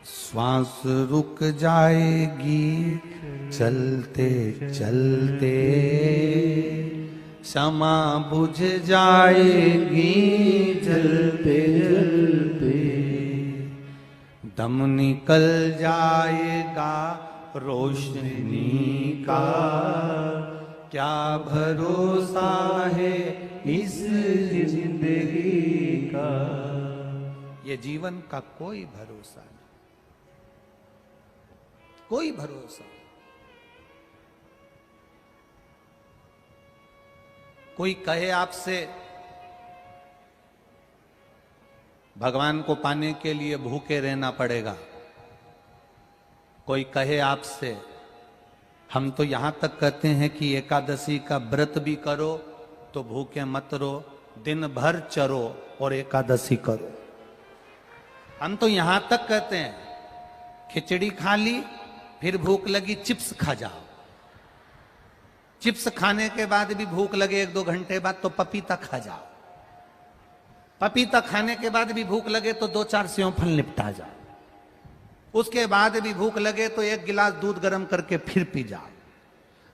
श्वास रुक जाएगी चलते चलते, क्षमा बुझ जाएगी जलते जलते, दम निकल जाएगा रोशनी का, क्या भरोसा है इस जिंदगी का। ये जीवन का कोई भरोसा नहीं, कोई भरोसा। कोई कहे आपसे भगवान को पाने के लिए भूखे रहना पड़ेगा, कोई कहे आपसे, हम तो यहां तक कहते हैं कि एकादशी का व्रत भी करो तो भूखे मत रहो, दिन भर चरो और एकादशी करो। हम तो यहां तक कहते हैं खिचड़ी खा ली, फिर भूख लगी चिप्स खा जाओ। चिप्स खाने के बाद भी भूख लगे 1-2 घंटे बाद तो पपीता खा जाओ। पपीता खाने के बाद भी भूख लगे तो 2-4 सेव फल निपटा जाओ। उसके बाद भी भूख लगे तो 1 गिलास दूध गर्म करके फिर पी जाओ।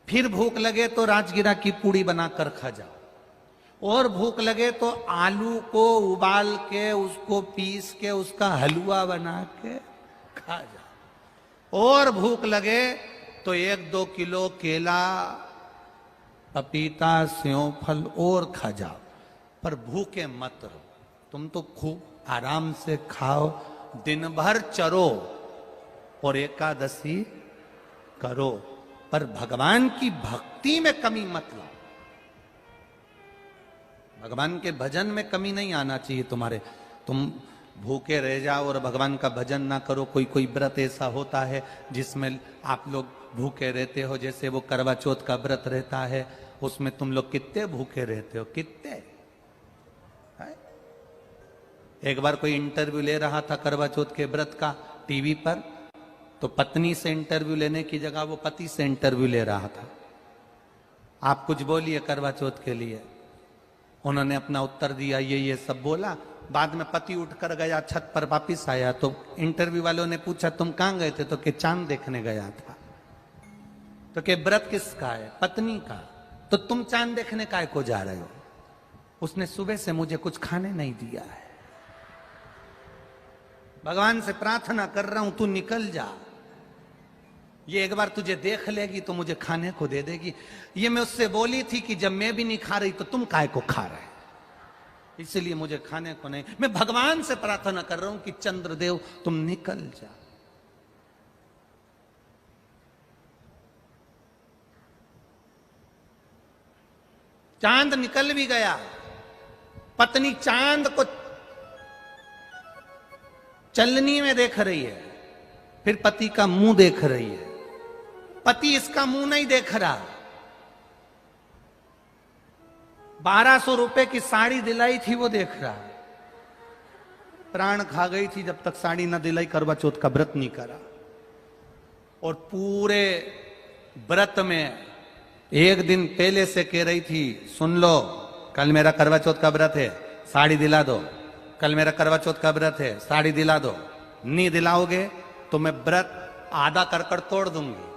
फिर भूख लगे तो राजगिरा की पूड़ी बनाकर खा जाओ। और भूख लगे तो आलू को उबाल के उसको पीस के उसका हलवा बना के खा जाओ। और भूख लगे तो 1-2 किलो केला, पपीता, सेव फल और खा जाओ, पर भूखे मत रहो। तुम तो खूब आराम से खाओ, दिन भर चरो और एकादशी करो, पर भगवान की भक्ति में कमी मत लो। भगवान के भजन में कमी नहीं आना चाहिए तुम्हारे। तुम भूखे रह जाओ और भगवान का भजन ना करो। कोई कोई व्रत ऐसा होता है जिसमें आप लोग भूखे रहते हो, जैसे वो करवा चौथ का व्रत रहता है, उसमें तुम लोग कितने भूखे रहते हो, कितने। एक बार कोई इंटरव्यू ले रहा था करवा चौथ के व्रत का टीवी पर, तो पत्नी से इंटरव्यू लेने की जगह वो पति से इंटरव्यू ले रहा था। आप कुछ बोलिए करवा चौथ के लिए। उन्होंने अपना उत्तर दिया, ये सब बोला। बाद में पति उठकर गया, छत पर वापिस आया तो इंटरव्यू वालों ने पूछा तुम कहां गए थे? तो कि चांद देखने गया था। तो कि व्रत किसका है? पत्नी का। तो तुम चांद देखने काय को जा रहे हो? उसने सुबह से मुझे कुछ खाने नहीं दिया है। भगवान से प्रार्थना कर रहा हूं तू निकल जा, ये एक बार तुझे देख लेगी तो मुझे खाने को दे देगी। ये मैं उससे बोली थी कि जब मैं भी नहीं खा रही तो तुम काय को खा रहे, इसलिए मुझे खाने को नहीं। मैं भगवान से प्रार्थना कर रहा हूं कि चंद्रदेव तुम निकल जा। चांद निकल भी गया। पत्नी चांद को चलनी में देख रही है, फिर पति का मुंह देख रही है। पति इसका मुंह नहीं देख रहा। 1200 रुपए की साड़ी दिलाई थी वो देख रहा। प्राण खा गई थी जब तक साड़ी न दिलाई, करवा चौथ का व्रत नहीं करा। और पूरे व्रत में एक दिन पहले से कह रही थी, सुन लो कल मेरा करवा चौथ का व्रत है, साड़ी दिला दो। कल मेरा करवा चौथ का व्रत है, साड़ी दिला दो। नहीं दिलाओगे तो मैं व्रत आधा कर तोड़ दूंगी।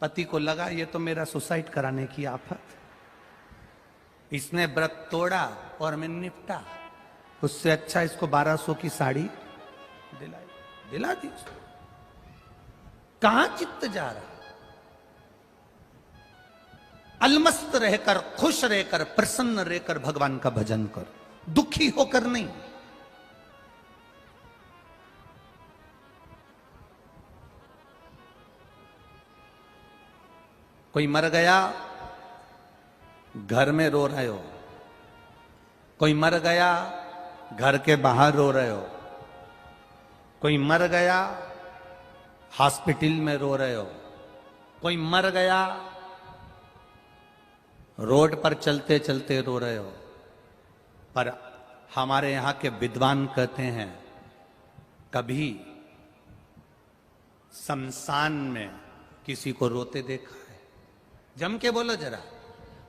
पति को लगा ये तो मेरा सुसाइड कराने की आफत। इसने व्रत तोड़ा और मैं निपटा। उससे अच्छा इसको 1200 की साड़ी दिला दी। कहां चित्त जा रहा? अलमस्त रहकर, खुश रहकर, प्रसन्न रहकर भगवान का भजन कर, दुखी होकर नहीं। कोई मर गया घर में रो रहे हो, कोई मर गया घर के बाहर रो रहे हो, कोई मर गया हॉस्पिटल में रो रहे हो, कोई मर गया रोड पर चलते चलते रो रहे हो। पर हमारे यहां के विद्वान कहते हैं कभी शमशान में किसी को रोते देखा है? जम के बोलो जरा।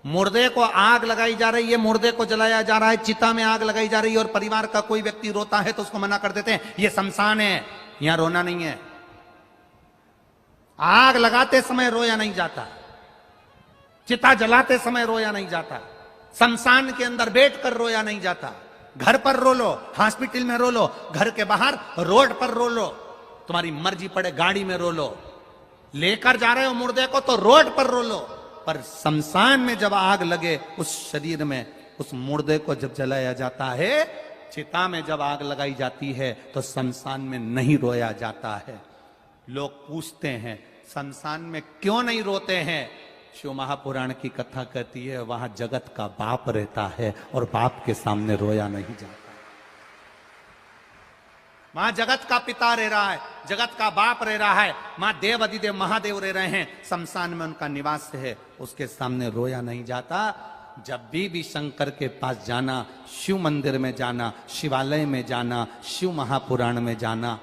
मुर्दे को आग लगाई जा रही है, मुर्दे को जलाया जा रहा है, चिता में आग लगाई जा रही है और परिवार का कोई व्यक्ति रोता है तो उसको मना कर देते हैं ये शमशान है, यहां रोना नहीं है। आग लगाते समय रोया नहीं जाता, चिता जलाते समय रोया नहीं जाता, शमशान के अंदर बैठकर रोया नहीं जाता। घर पर रो लो, हॉस्पिटल में रो लो, घर के बाहर रोड पर रो लो, तुम्हारी मर्जी पड़े गाड़ी में रो लो, लेकर जा रहे हो मुर्दे को तो रोड पर रो लो। पर शमशान में जब आग लगे उस शरीर में, उस मुर्दे को जब जलाया जाता है, चिता में जब आग लगाई जाती है तो शमशान में नहीं रोया जाता है। लोग पूछते हैं शमशान में क्यों नहीं रोते हैं? शिव महापुराण की कथा कहती है वहां जगत का बाप रहता है और बाप के सामने रोया नहीं जाता। वहां जगत का पिता रह रहा है, जगत का बाप रह रहा है, मां देव अधिदेव महादेव रह रहे हैं, शमशान में उनका निवास है, उसके सामने रोया नहीं जाता। जब भी शंकर के पास जाना, शिव मंदिर में जाना, शिवालय में जाना, शिव महापुराण में जाना,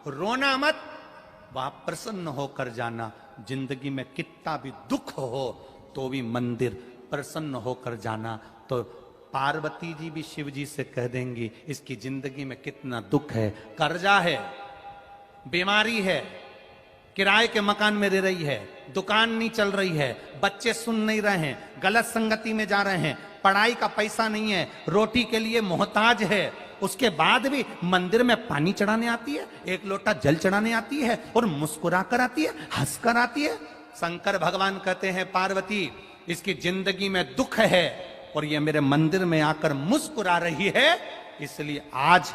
रोना मत, वहां प्रसन्न होकर जाना। जिंदगी में कितना भी दुख हो तो भी मंदिर प्रसन्न होकर जाना। तो पार्वती जी भी शिव जी से कह देंगी इसकी जिंदगी में कितना दुख है, कर्जा है, बीमारी है, किराए के मकान में रह रही है, दुकान नहीं चल रही है, बच्चे सुन नहीं रहे हैं, गलत संगति में जा रहे हैं, पढ़ाई का पैसा नहीं है, रोटी के लिए मोहताज है, उसके बाद भी मंदिर में पानी चढ़ाने आती है, एक लोटा जल चढ़ाने आती है और मुस्कुरा कर आती है, हंस कर आती है। शंकर भगवान कहते हैं पार्वती इसकी जिंदगी में दुख है और ये मेरे मंदिर में आकर मुस्कुरा रही है, इसलिए आज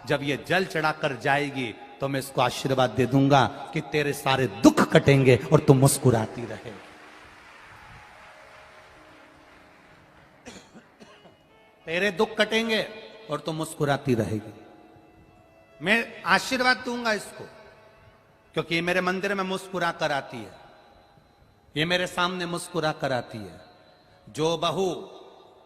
जब ये जल चढ़ाकर जाएगी तो मैं इसको आशीर्वाद दे दूंगा कि तेरे सारे दुख कटेंगे और तू मुस्कुराती रहेगी। तेरे दुख कटेंगे और तू मुस्कुराती रहेगी। मैं आशीर्वाद दूंगा इसको, क्योंकि ये मेरे मंदिर में मुस्कुरा कर आती है, ये मेरे सामने मुस्कुरा कर आती है। जो बहू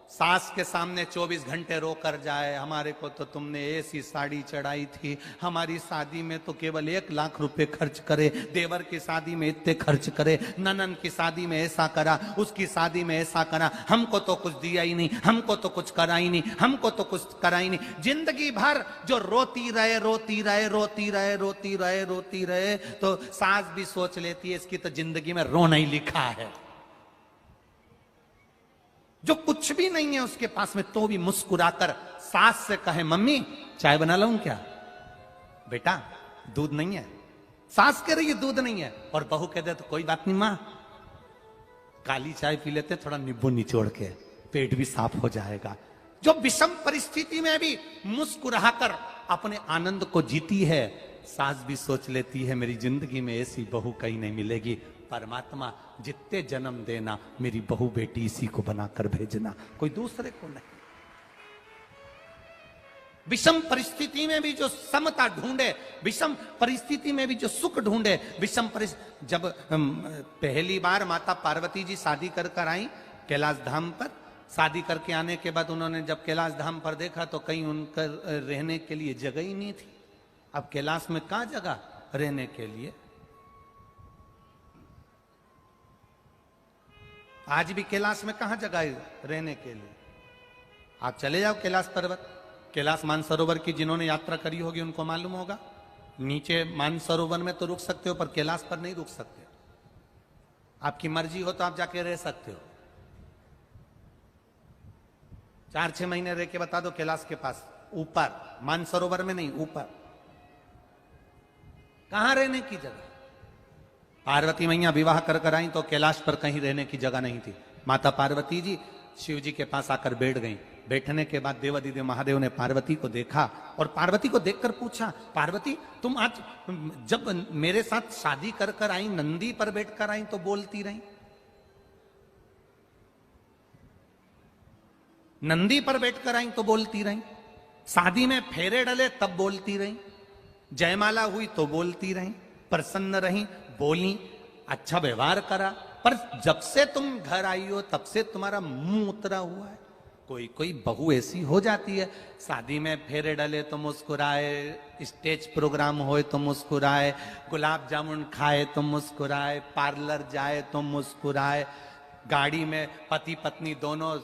सास के सामने 24 घंटे रो कर जाए, हमारे को तो तुमने ऐसी साड़ी चढ़ाई थी, हमारी शादी में तो केवल 1 लाख रुपए खर्च करे, देवर की शादी में इतने खर्च करे, ननन की शादी में ऐसा करा, उसकी शादी में ऐसा करा, हमको तो कुछ दिया ही नहीं, हमको तो कुछ करा ही नहीं, हमको तो कुछ करा ही नहीं। जिंदगी भर जो रोती रहे रोती रहे रोती रहे रोती रहे रोती रहे, तो सास भी सोच लेती है इसकी तो जिंदगी में रोना ही लिखा है। जो कुछ भी नहीं है उसके पास में, तो भी मुस्कुराकर सास से कहे मम्मी चाय बना लाऊं क्या? बेटा दूध नहीं है। सास कह रही है दूध नहीं है, और बहू कह दे तो कोई बात नहीं मां, काली चाय पी लेते थोड़ा नींबू निचोड़ के, पेट भी साफ हो जाएगा। जो विषम परिस्थिति में भी मुस्कुराकर अपने आनंद को जीती है, सास भी सोच लेती है मेरी जिंदगी में ऐसी बहू कहीं नहीं मिलेगी। परमात्मा जितने जन्म देना मेरी बहू बेटी इसी को बनाकर भेजना, कोई दूसरे को नहीं। विषम परिस्थिति में भी जो समता ढूंढे, विषम परिस्थिति में भी जो सुख ढूंढे, विषम परिस्थिति। जब पहली बार माता पार्वती जी शादी कर कर आई कैलाश धाम पर, शादी करके आने के बाद उन्होंने जब कैलाश धाम पर देखा तो कहीं उनका रहने के लिए जगह ही नहीं थी। अब कैलाश में कहां जगह रहने के लिए? आज भी कैलाश में कहां जगह है रहने के लिए? आप चले जाओ कैलाश पर्वत, कैलाश मानसरोवर की जिन्होंने यात्रा करी होगी उनको मालूम होगा। नीचे मानसरोवर में तो रुक सकते हो पर कैलाश पर नहीं रुक सकते। आपकी मर्जी हो तो आप जाके रह सकते हो। 4-6 महीने रह के बता दो कैलाश के पास, ऊपर मानसरोवर में नहीं, ऊपर। कहां रहने की जगह? पार्वती मैया विवाह कर कर आई तो कैलाश पर कहीं रहने की जगह नहीं थी। माता पार्वती जी शिव जी के पास आकर बैठ गईं। बैठने के बाद देवादिदेव महादेव ने पार्वती को देखा और पार्वती को देखकर पूछा, पार्वती तुम आज जब मेरे साथ शादी कर कर आई, नंदी पर बैठकर आई तो बोलती रही, नंदी पर बैठकर आई तो बोलती रही, शादी में फेरे डले तब बोलती रही, जयमाला हुई तो बोलती रही, प्रसन्न रही, बोली, अच्छा व्यवहार करा, पर जब से तुम घर आई हो तब से तुम्हारा मुंह उतरा हुआ है। कोई कोई बहू ऐसी हो जाती है, शादी में फेरे डले तो मुस्कुराए, स्टेज प्रोग्राम होए तो मुस्कुराए, गुलाब जामुन खाए तो मुस्कुराए, पार्लर जाए तो मुस्कुराए, गाड़ी में पति पत्नी दोनों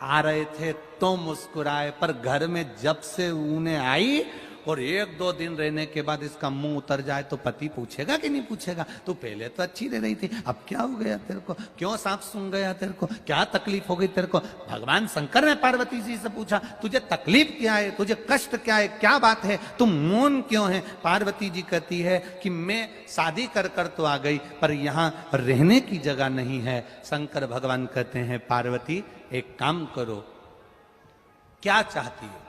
आ रहे थे तो मुस्कुराए, पर घर में जब से उन्हें आई और 1-2 दिन रहने के बाद इसका मुंह उतर जाए तो पति पूछेगा कि नहीं पूछेगा, तू पहले तो अच्छी रह रही थी, अब क्या हो गया तेरे को, क्यों सांप सूंघ गया तेरे को, क्या तकलीफ हो गई तेरे को? भगवान शंकर ने पार्वती जी से पूछा तुझे तकलीफ क्या है, तुझे कष्ट क्या है, क्या बात है, तुम मौन क्यों है? पार्वती जी कहती है कि मैं शादी कर कर तो आ गई पर यहाँ रहने की जगह नहीं है। शंकर भगवान कहते हैं पार्वती एक काम करो, क्या चाहती हो?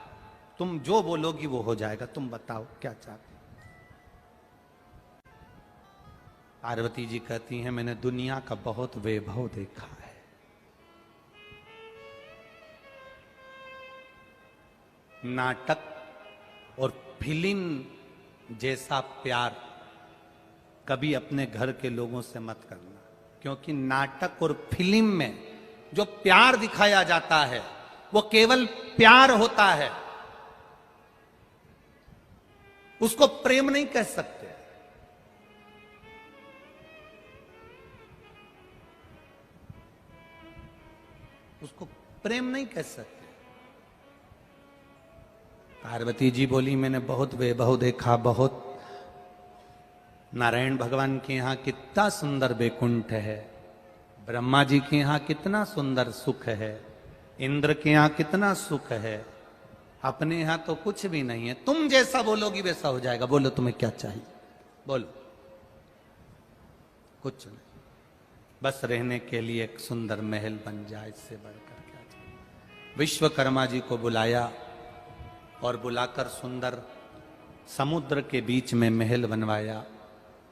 तुम जो बोलोगी वो हो जाएगा, तुम बताओ क्या चाहती हो? पार्वती जी कहती हैं मैंने दुनिया का बहुत वैभव देखा है, नाटक और फिल्म जैसा प्यार कभी अपने घर के लोगों से मत करना, क्योंकि नाटक और फिल्म में जो प्यार दिखाया जाता है वो केवल प्यार होता है, उसको प्रेम नहीं कह सकते। उसको प्रेम नहीं कह सकते। पार्वती जी बोली मैंने बहुत वैभव देखा, बहुत। नारायण भगवान के यहां कितना सुंदर वैकुंठ है, ब्रह्मा जी के यहां कितना सुंदर सुख है, इंद्र के यहां कितना सुख है, अपने यहां तो कुछ भी नहीं है। तुम जैसा बोलोगी वैसा हो जाएगा। बोलो तुम्हें क्या चाहिए, बोलो। कुछ नहीं, बस रहने के लिए एक सुंदर महल बन जाए, इससे बढ़कर क्या चाहिए। विश्वकर्मा जी को बुलाया और बुलाकर सुंदर समुद्र के बीच में महल बनवाया।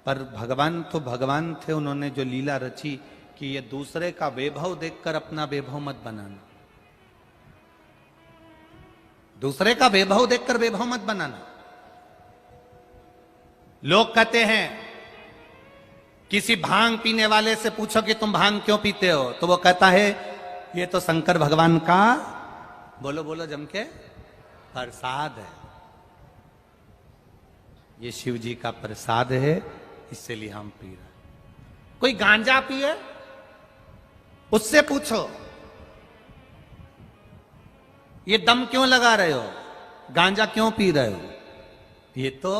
पर भगवान तो भगवान थे, उन्होंने जो लीला रची कि ये दूसरे का वैभव देखकर अपना वैभव मत बनाना, दूसरे का वैभव देखकर वैभव मत बनाना। लोग कहते हैं किसी भांग पीने वाले से पूछो कि तुम भांग क्यों पीते हो, तो वो कहता है ये तो शंकर भगवान का, बोलो बोलो जम के, प्रसाद है। ये शिव जी का प्रसाद है, इसलिए हम पी रहे हैं। कोई गांजा पिए, उससे पूछो ये दम क्यों लगा रहे हो, गांजा क्यों पी रहे हो, ये तो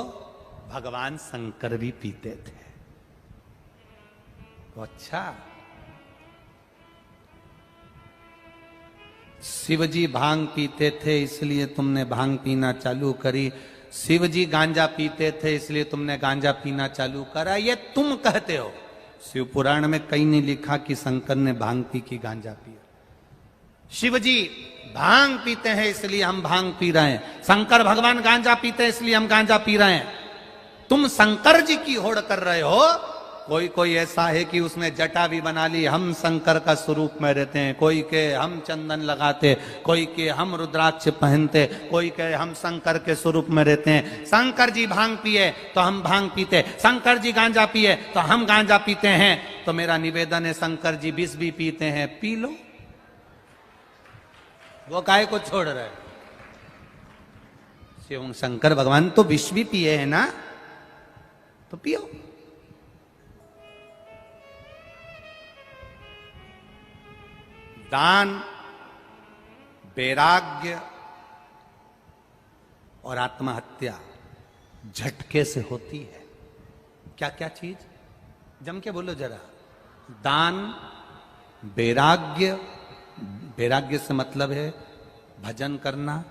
भगवान शंकर भी पीते थे। तो अच्छा, शिवजी भांग पीते थे इसलिए तुमने भांग पीना चालू करी, शिवजी गांजा पीते थे इसलिए तुमने गांजा पीना चालू करा, ये तुम कहते हो। शिव पुराण में कहीं नहीं लिखा कि शंकर ने भांग पी की गांजा पिया। शिवजी भांग पीते हैं इसलिए हम भांग पी रहे हैं, शंकर भगवान गांजा पीते हैं इसलिए हम गांजा पी रहे हैं। तुम शंकर जी की होड़ कर रहे हो। कोई कोई ऐसा है कि उसने जटा भी बना ली, हम शंकर का स्वरूप में रहते हैं, कोई के हम चंदन लगाते, कोई के हम रुद्राक्ष पहनते, कोई के हम शंकर के स्वरूप में रहते हैं। शंकर जी भांग पिए तो हम भांग पीते, शंकर जी गांजा पिए तो हम गांजा पीते हैं। तो मेरा निवेदन है, शंकर जी विष भी पीते हैं, पी लो। वो काहे को छोड़ रहे? शिव शंकर भगवान तो विष भी पिए है ना, तो पियो। दान, वैराग्य और आत्महत्या झटके से होती है। क्या क्या चीज, जम के बोलो जरा। दान, वैराग्य, वैराग्य से मतलब है भजन करना,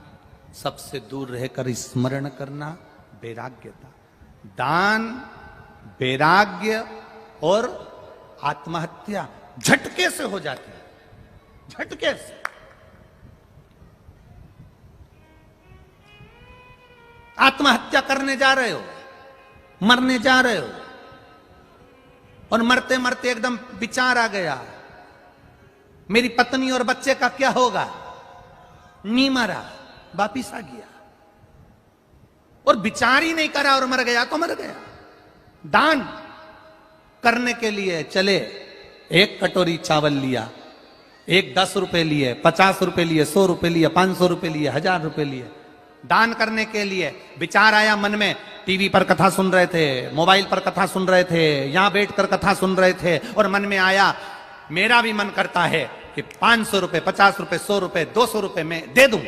सबसे दूर रहकर स्मरण करना, वैराग्यता। दान, वैराग्य और आत्महत्या झटके से हो जाती है, झटके से। आत्महत्या करने जा रहे हो, मरने जा रहे हो, और मरते मरते एकदम विचार आ गया मेरी पत्नी और बच्चे का क्या होगा, नहीं मरा, वापिस आ गया, और विचार ही नहीं करा और मर गया तो मर गया। दान करने के लिए चले, एक कटोरी चावल लिया, एक 10 रुपए लिए, 50 रुपए लिए, 100 रुपए लिए, 500 रुपए लिए, 1000 रुपए लिए। दान करने के लिए विचार आया मन में, टीवी पर कथा सुन रहे थे, मोबाइल पर कथा सुन रहे थे, यहां बैठकर कथा सुन रहे थे, और मन में आया मेरा भी मन करता है कि 500 रुपए, 50 रुपए, 100 रुपए, 200 रुपए में दे दूं।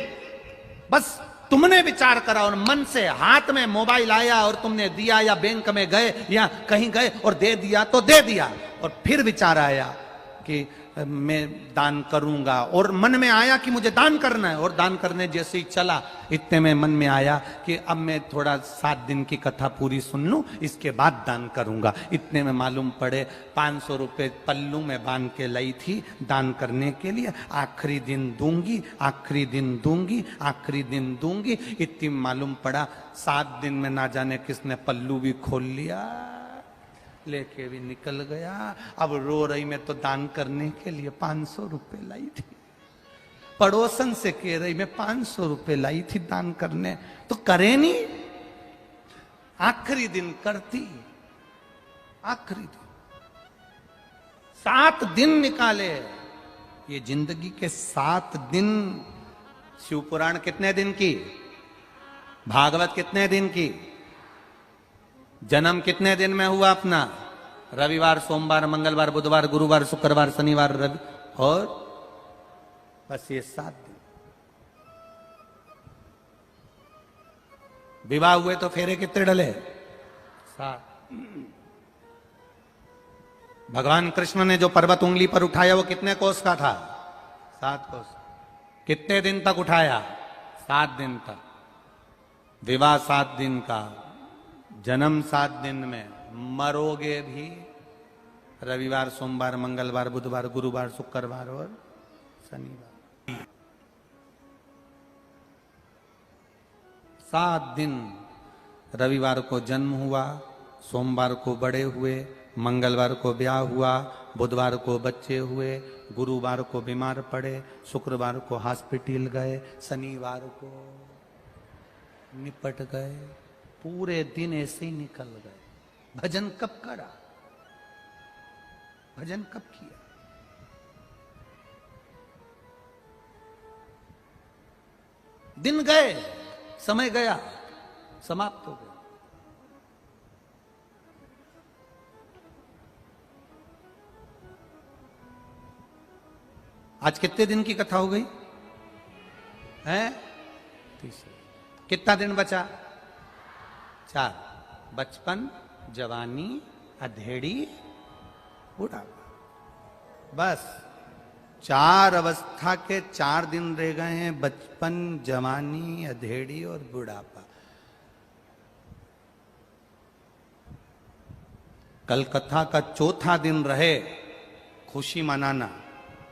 बस तुमने विचार करा और मन से हाथ में मोबाइल आया और तुमने दिया, या बैंक में गए या कहीं गए और दे दिया तो दे दिया। और फिर विचार आया कि मैं दान करूंगा, और मन में आया कि मुझे दान करना है, और दान करने जैसे ही चला इतने में मन में आया कि अब मैं थोड़ा 7 दिन की कथा पूरी सुन लूं, इसके बाद दान करूंगा। इतने में मालूम पड़े 500 रुपए पल्लू में बांध के लाई थी दान करने के लिए, आखिरी दिन दूंगी, आखिरी दिन दूंगी, आखिरी दिन दूंगी। इतनी मालूम पड़ा 7 दिन में ना जाने किसने पल्लू भी खोल लिया, लेके भी निकल गया। अब रो रही मैं तो दान करने के लिए 500 रुपए लाई थी, पड़ोसन से कह रही मैं 500 रुपए लाई थी दान करने, तो करे नहीं, आखिरी दिन करती, आखिरी दिन 7 दिन निकाले, ये जिंदगी के 7 दिन। शिव पुराण कितने दिन की, भागवत कितने दिन की, जन्म कितने दिन में हुआ अपना, रविवार, सोमवार, मंगलवार, बुधवार, गुरुवार, शुक्रवार, शनिवार, रवि, और बस ये 7 दिन। विवाह हुए तो फेरे कितने डले, 7। भगवान कृष्ण ने जो पर्वत उंगली पर उठाया वो कितने कोस का था, 7 कोस। कितने दिन तक उठाया, 7 दिन तक। विवाह 7 दिन का, जन्म 7 दिन में, मरोगे भी रविवार, सोमवार, मंगलवार, बुधवार, गुरुवार, शुक्रवार और शनिवार। 7 दिन। रविवार को जन्म हुआ, सोमवार को बड़े हुए, मंगलवार को ब्याह हुआ, बुधवार को बच्चे हुए, गुरुवार को बीमार पड़े, शुक्रवार को हॉस्पिटल गए, शनिवार को निपट गए। पूरे दिन ऐसे ही निकल गए। भजन कब करा, भजन कब किया? दिन गए, समय गया, समाप्त हो गया। आज कितने दिन की कथा हो गई है? 30। कितना दिन बचा? 4। बचपन, जवानी, अधेड़ी, बुढ़ापा। बस 4 अवस्था के 4 दिन रह गए हैं। बचपन, जवानी, अधेड़ी और बुढ़ापा। कल कथा का 4था दिन रहे खुशी मनाना।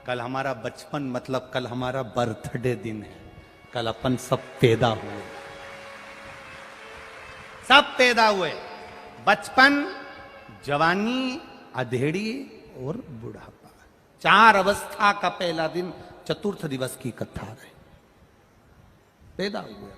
कल हमारा बचपन, मतलब कल हमारा बर्थडे दिन है। कल अपन सब पैदा हुए, सब पैदा हुए। बचपन, जवानी, अधेड़ी और बुढ़ापा। 4 अवस्था का पहला दिन, चतुर्थ दिवस की कथा रहे। पैदा हुए।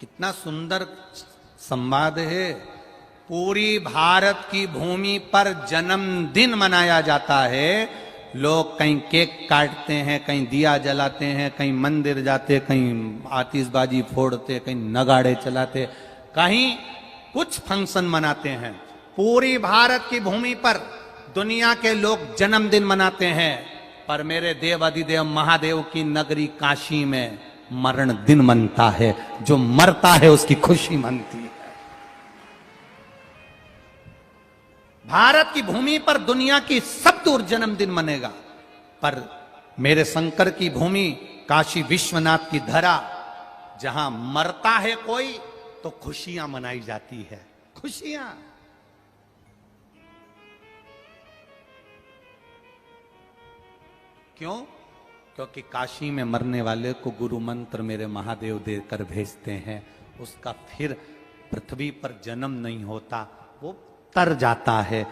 कितना सुंदर संवाद है। पूरी भारत की भूमि पर जन्मदिन मनाया जाता है। लोग कहीं केक काटते हैं, कहीं दिया जलाते हैं, कहीं मंदिर जाते, कहीं आतिशबाजी फोड़ते, कहीं नगाड़े चलाते, कहीं कुछ फंक्शन मनाते हैं। पूरी भारत की भूमि पर दुनिया के लोग जन्मदिन मनाते हैं। पर मेरे देव अधिदेव महादेव की नगरी काशी में मरण दिन मनता है। जो मरता है उसकी खुशी मनती है। भारत की भूमि पर दुनिया की सब दूर जन्मदिन मनेगा, पर मेरे शंकर की भूमि काशी विश्वनाथ की धरा, जहां मरता है कोई तो खुशियां मनाई जाती है। खुशियां। क्यों? क्योंकि काशी में मरने वाले को गुरु मंत्र मेरे महादेव देकर भेजते हैं। उसका फिर पृथ्वी पर जन्म नहीं होता, वो तर जाता है।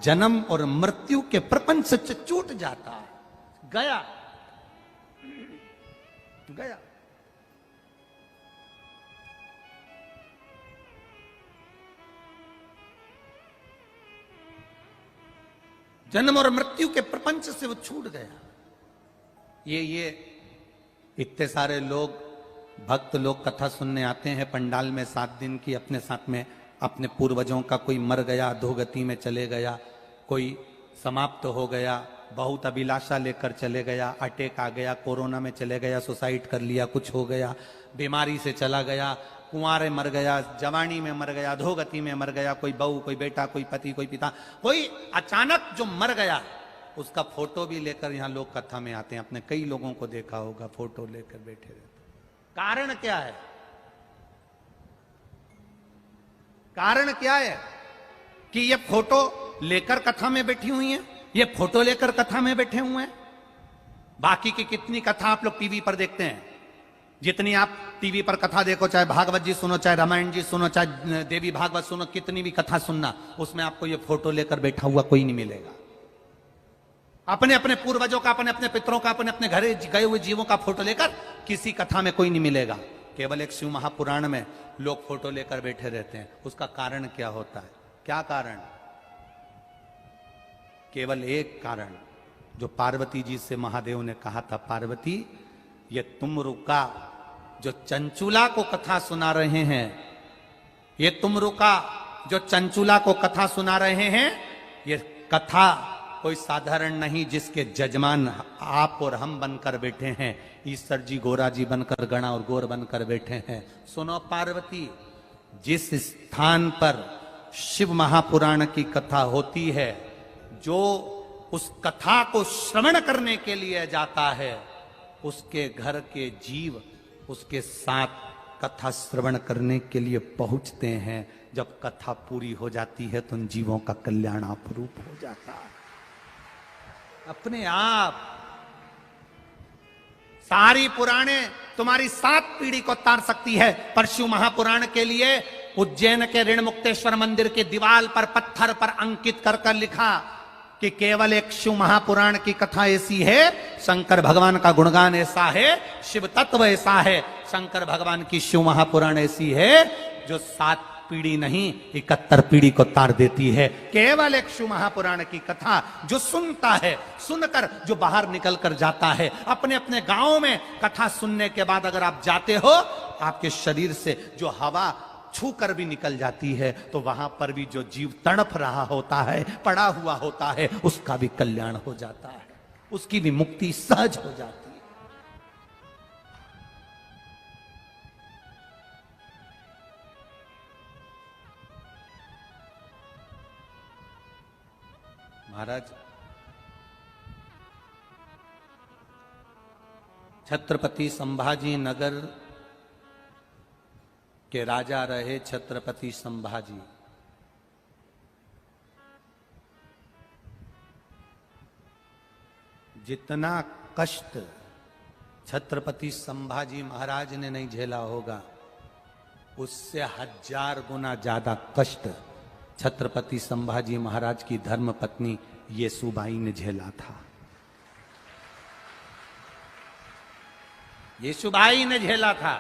जन्म और मृत्यु के प्रपंच से छूट जाता है। गया गया। जन्म और मृत्यु के प्रपंच से वो छूट गया। ये इतने सारे लोग, भक्त लोग कथा सुनने आते हैं पंडाल में 7 दिन की। अपने साथ में अपने पूर्वजों का कोई मर गया, अधोगति में चले गया, कोई समाप्त हो गया, बहुत अभिलाषा लेकर चले गया, अटैक आ गया, कोरोना में चले गया, सुसाइड कर लिया, कुछ हो गया, बीमारी से चला गया, कुंवारे मर गया, जवानी में मर गया, अधोगति में मर गया, कोई बहू, कोई बेटा, कोई पति, कोई पिता, कोई अचानक जो मर गया, उसका फोटो भी लेकर यहां लोग कथा में आते हैं। आपने कई लोगों को देखा होगा फोटो लेकर बैठे रहते। कारण क्या है? कारण क्या है कि ये फोटो लेकर कथा में बैठी हुई हैं? ये फोटो लेकर कथा में बैठे हुए हैं। बाकी की कितनी कथा आप लोग टीवी पर देखते हैं। जितनी आप टीवी पर कथा देखो, चाहे भागवत जी सुनो, चाहे रामायण जी सुनो, चाहे देवी भागवत सुनो, कितनी भी कथा सुनना, उसमें आपको ये फोटो लेकर बैठा हुआ कोई नहीं मिलेगा। अपने अपने पूर्वजों का, अपने अपने पितरों का, अपने अपने घरे गए हुए जीवों का फोटो लेकर किसी कथा में कोई नहीं मिलेगा। केवल एक शिव महापुराण में लोग फोटो लेकर बैठे रहते हैं। उसका कारण क्या होता है? क्या कारण? केवल एक कारण, जो पार्वती जी से महादेव ने कहा था, पार्वती ये तुम रुका, जो चंचुला को कथा सुना रहे हैं, ये तुम रुका जो चंचुला को कथा सुना रहे हैं, ये कथा कोई साधारण नहीं, जिसके जजमान आप और हम बनकर बैठे हैं। ईश्वर जी गोरा जी बनकर, गणा और गोर बनकर बैठे हैं। सुनो पार्वती, जिस स्थान पर शिव महापुराण की कथा होती है, जो उस कथा को श्रवण करने के लिए जाता है, उसके घर के जीव उसके साथ कथा श्रवण करने के लिए पहुंचते हैं। जब कथा पूरी हो जाती है तो उन जीवों का कल्याण अपूर्व हो जाता है। अपने आप सारी पुराणे तुम्हारी 7 पीढ़ी को तार सकती है, पर शिव महापुराण के लिए उज्जैन के ऋण मुक्तेश्वर मंदिर की दीवार पर पत्थर पर अंकित कर कर लिखा कि केवल एक शिव महापुराण की कथा ऐसी है, शंकर भगवान का गुणगान ऐसा है, शिव तत्व ऐसा है, शंकर भगवान की शिव महापुराण ऐसी है जो 7 पीढ़ी नहीं 71 पीढ़ी को तार देती है। केवल एक शिव महापुराण की कथा जो सुनता है, सुनकर जो बाहर निकल कर जाता है, अपने अपने गांव में कथा सुनने के बाद अगर आप जाते हो, आपके शरीर से जो हवा छू कर भी निकल जाती है, तो वहां पर भी जो जीव तड़प रहा होता है, पड़ा हुआ होता है, उसका भी कल्याण हो जाता है, उसकी भी मुक्ति सहज हो जाती है। महाराज, छत्रपति संभाजी नगर के राजा रहे छत्रपति संभाजी। जितना कष्ट छत्रपति संभाजी महाराज ने नहीं झेला होगा, उससे 1000 गुना ज्यादा कष्ट छत्रपति संभाजी महाराज की धर्मपत्नी येसुबाई ने झेला था। येसुबाई ने झेला था,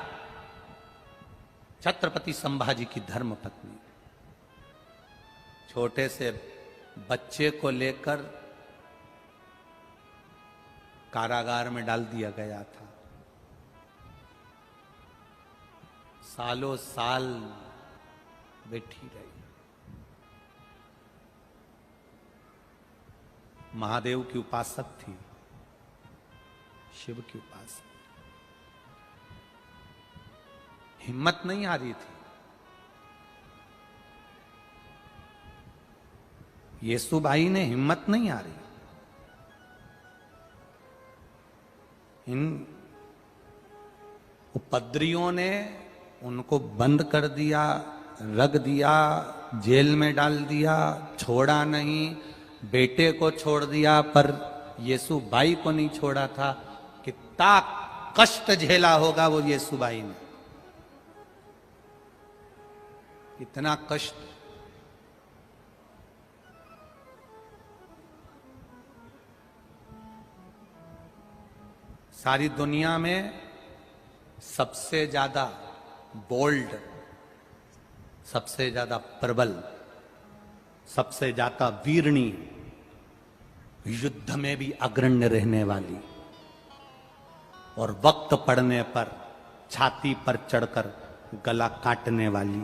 छत्रपति संभाजी की धर्मपत्नी। छोटे से बच्चे को लेकर कारागार में डाल दिया गया था। सालों साल बैठी रही। महादेव की उपासक थी, शिव की उपासक। हिम्मत नहीं आ रही थी। येसुबाई ने हिम्मत नहीं आ रही। इन उपद्रवियों ने उनको बंद कर दिया, रख दिया, जेल में डाल दिया, छोड़ा नहीं। बेटे को छोड़ दिया, पर येसुबाई को नहीं छोड़ा था। कितना कष्ट झेला होगा वो येसुबाई ने, कितना कष्ट। सारी दुनिया में सबसे ज्यादा बोल्ड, सबसे ज्यादा प्रबल, सबसे ज्यादा वीरणी, युद्ध में भी अग्रण्य रहने वाली और वक्त पड़ने पर छाती पर चढ़कर गला काटने वाली,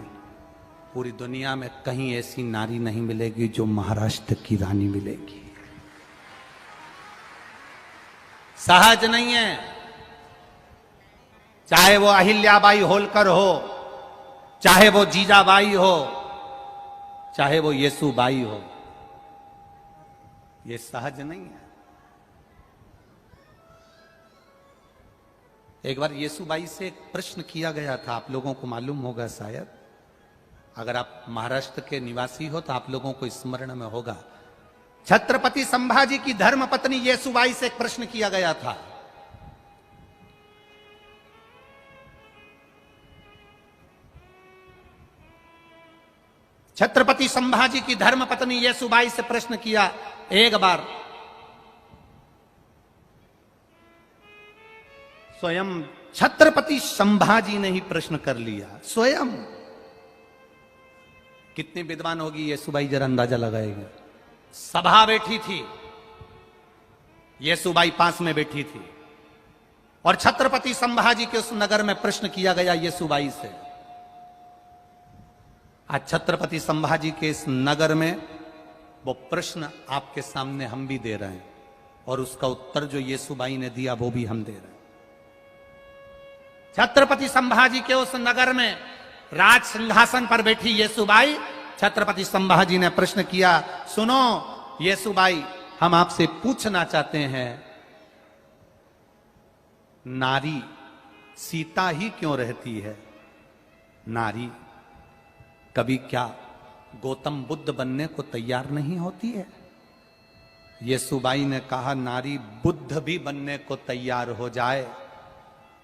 पूरी दुनिया में कहीं ऐसी नारी नहीं मिलेगी जो महाराष्ट्र की रानी मिलेगी। सहज नहीं है। चाहे वो अहिल्याबाई होलकर हो, चाहे वो जीजाबाई हो, चाहे वो येसुबाई हो, ये सहज नहीं है। एक बार येसुबाई से एक प्रश्न किया गया था, आप लोगों को मालूम होगा शायद, अगर आप महाराष्ट्र के निवासी हो तो आप लोगों को स्मरण में होगा। छत्रपति संभाजी की धर्मपत्नी येसुबाई से एक प्रश्न किया गया था, छत्रपति संभाजी की धर्मपत्नी येसुबाई से प्रश्न किया एक बार स्वयं छत्रपति संभाजी ने ही प्रश्न कर लिया, स्वयं। कितनी विद्वान होगी येसुबाई, जरा अंदाजा लगाएगा। सभा बैठी थी, येसुबाई पास में बैठी थी, और छत्रपति संभाजी के उस नगर में प्रश्न किया गया येसुबाई से। आज छत्रपति संभाजी के इस नगर में वो प्रश्न आपके सामने हम भी दे रहे हैं, और उसका उत्तर जो येसुबाई ने दिया वो भी हम दे रहे हैं। छत्रपति संभाजी के उस नगर में राज सिंहासन पर बैठी येसुबाई, छत्रपति संभाजी ने प्रश्न किया, सुनो येसुबाई, हम आपसे पूछना चाहते हैं, नारी सीता ही क्यों रहती है? नारी कभी क्या गौतम बुद्ध बनने को तैयार नहीं होती है? येसुबाई ने कहा, नारी बुद्ध भी बनने को तैयार हो जाए,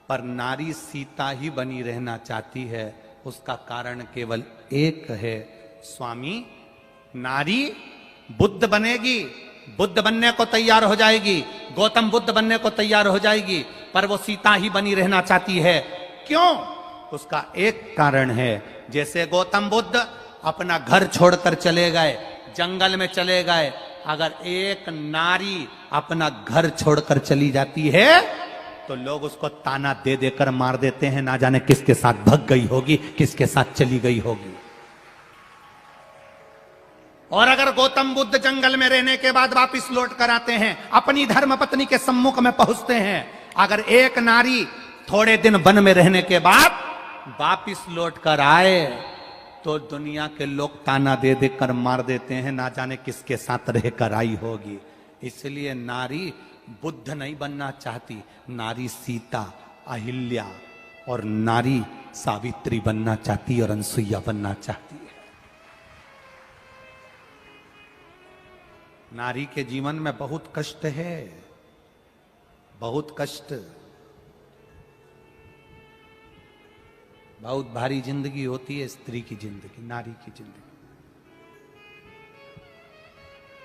पर नारी सीता ही बनी रहना चाहती है। उसका कारण केवल एक है, स्वामी, नारी बुद्ध बनेगी, बुद्ध बनने को तैयार हो जाएगी, गौतम बुद्ध बनने को तैयार हो जाएगी, पर वो सीता ही बनी रहना चाहती है। क्यों? उसका एक कारण है, जैसे गौतम बुद्ध अपना घर छोड़कर चले गए, जंगल में चले गए, अगर एक नारी अपना घर छोड़कर चली जाती है तो लोग उसको ताना दे देकर मार देते हैं, ना जाने किसके साथ भग गई होगी, किसके साथ चली गई होगी। और अगर गौतम बुद्ध जंगल में रहने के बाद वापस लौट कर आते हैं, अपनी धर्म पत्नी के सम्मुख में पहुंचते हैं, अगर एक नारी थोड़े दिन वन में रहने के बाद वापस लौट कर आए तो दुनिया के लोग ताना दे देकर मार देते हैं, ना जाने किसके साथ रहकर आई होगी। इसलिए नारी बुद्ध नहीं बनना चाहती, नारी सीता, अहिल्या और नारी सावित्री बनना चाहती और अनसुईया बनना चाहती है। नारी के जीवन में बहुत कष्ट है, बहुत कष्ट, बहुत भारी जिंदगी होती है स्त्री की जिंदगी, नारी की जिंदगी।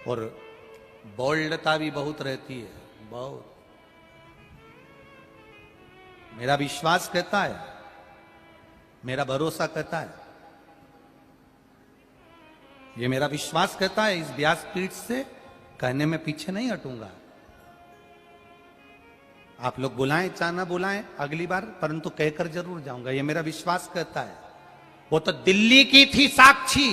और बोल्डता भी बहुत रहती है, बहुत। मेरा विश्वास कहता है, मेरा भरोसा कहता है, ये मेरा विश्वास कहता है, इस व्यासपीठ से कहने में पीछे नहीं हटूंगा। आप लोग बुलाएं चाहे ना बुलाएं अगली बार, परंतु कहकर जरूर जाऊंगा, ये मेरा विश्वास कहता है। वो तो दिल्ली की थी साक्षी,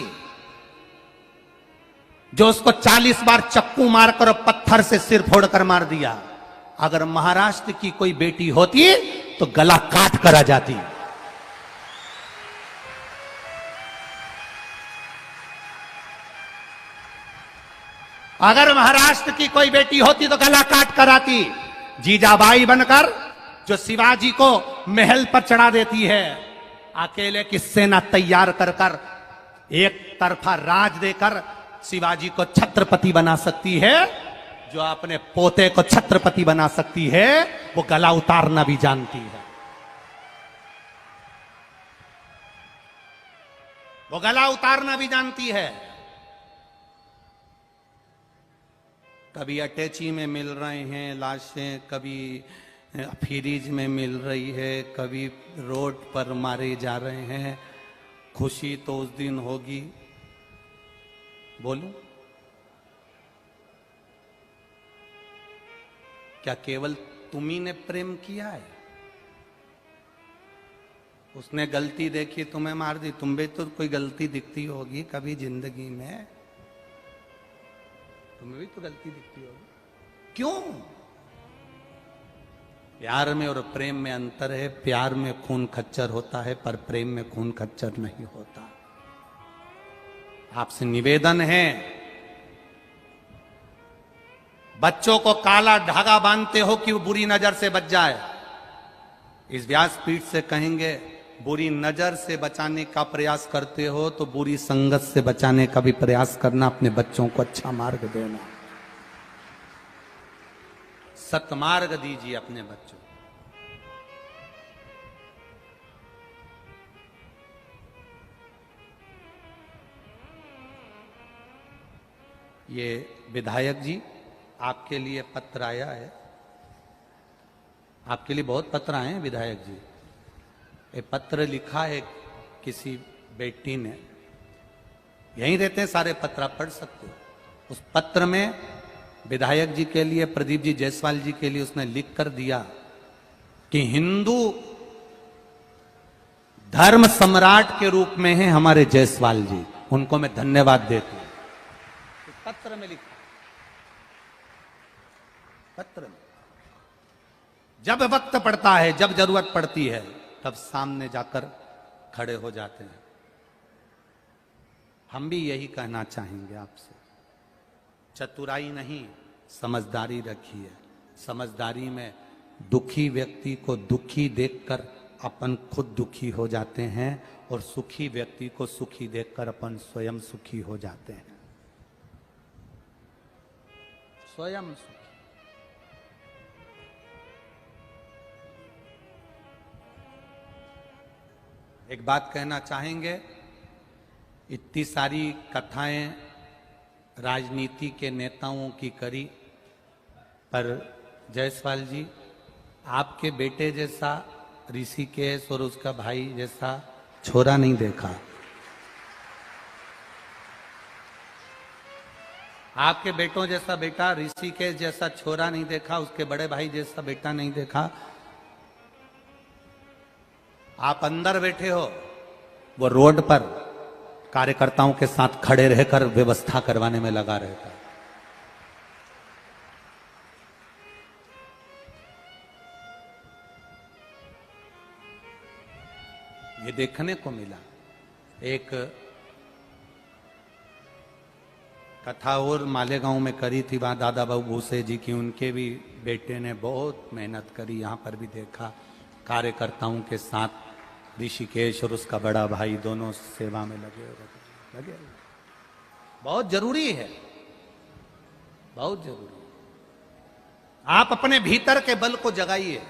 जो उसको 40 बार चक्कू मारकर और पत्थर से सिर फोड़कर मार दिया। अगर महाराष्ट्र की कोई बेटी होती तो गला काट कर आ जाती। अगर महाराष्ट्र की कोई बेटी होती तो गला काट कर आती। जीजाबाई बनकर जो शिवाजी को महल पर चढ़ा देती है, अकेले की सेना तैयार कर कर एक तरफा राज देकर शिवाजी को छत्रपति बना सकती है, जो अपने पोते को छत्रपति बना सकती है, वो गला उतारना भी जानती है। वो गला उतारना भी जानती है। कभी अटैची में मिल रहे हैं लाशें, कभी फ्रीज में मिल रही है, कभी रोड पर मारे जा रहे हैं। खुशी तो उस दिन होगी, बोलूं क्या केवल तुम्ही ने प्रेम किया है? उसने गलती देखी, तुम्हें मार दी, तुम भी तो कोई गलती दिखती होगी कभी जिंदगी में, तुम्हें भी तो गलती दिखती होगी। क्यों? प्यार में और प्रेम में अंतर है। प्यार में खून खच्चर होता है, पर प्रेम में खून खच्चर नहीं होता। आपसे निवेदन है, बच्चों को काला धागा बांधते हो कि वो बुरी नजर से बच जाए। इस व्यासपीठ से कहेंगे, बुरी नजर से बचाने का प्रयास करते हो तो बुरी संगत से बचाने का भी प्रयास करना। अपने बच्चों को अच्छा मार्ग देना, सत्मार्ग दीजिए अपने बच्चों। ये विधायक जी, आपके लिए पत्र आया है। आपके लिए बहुत पत्र आए हैं विधायक जी। ये पत्र लिखा है किसी बेटी ने, यहीं रहते हैं सारे पत्र, आप पढ़ सकते हो। उस पत्र में विधायक जी के लिए, प्रदीप जी जायसवाल जी के लिए उसने लिख कर दिया कि हिंदू धर्म सम्राट के रूप में हैं हमारे जायसवाल जी, उनको मैं धन्यवाद देता हूं। पत्र में लिखा, पत्र में जब वक्त पड़ता है, जब जरूरत पड़ती है, तब सामने जाकर खड़े हो जाते हैं। हम भी यही कहना चाहेंगे आपसे, चतुराई नहीं समझदारी रखिए। समझदारी में दुखी व्यक्ति को दुखी देखकर अपन खुद दुखी हो जाते हैं, और सुखी व्यक्ति को सुखी देखकर अपन स्वयं सुखी हो जाते हैं। स्वयं सुखी। एक बात कहना चाहेंगे, इतनी सारी कथाएं राजनीति के नेताओं की करी, पर जायसवाल जी आपके बेटे जैसा ऋषिकेश और उसका भाई जैसा छोरा नहीं देखा। आपके बेटों जैसा बेटा, ऋषिकेश जैसा छोरा नहीं देखा, उसके बड़े भाई जैसा बेटा नहीं देखा। आप अंदर बैठे हो, वो रोड पर कार्यकर्ताओं के साथ खड़े रहकर व्यवस्था करवाने में लगा रहता है। ये देखने को मिला। एक कथा और मालेगांव में करी थी, वहां दादा बाबू भूसे जी की, उनके भी बेटे ने बहुत मेहनत करी। यहां पर भी देखा कार्यकर्ताओं के साथ ऋषिकेश और उसका बड़ा भाई दोनों सेवा में लगे। बहुत जरूरी है, बहुत जरूरी। आप अपने भीतर के बल को जगाइए।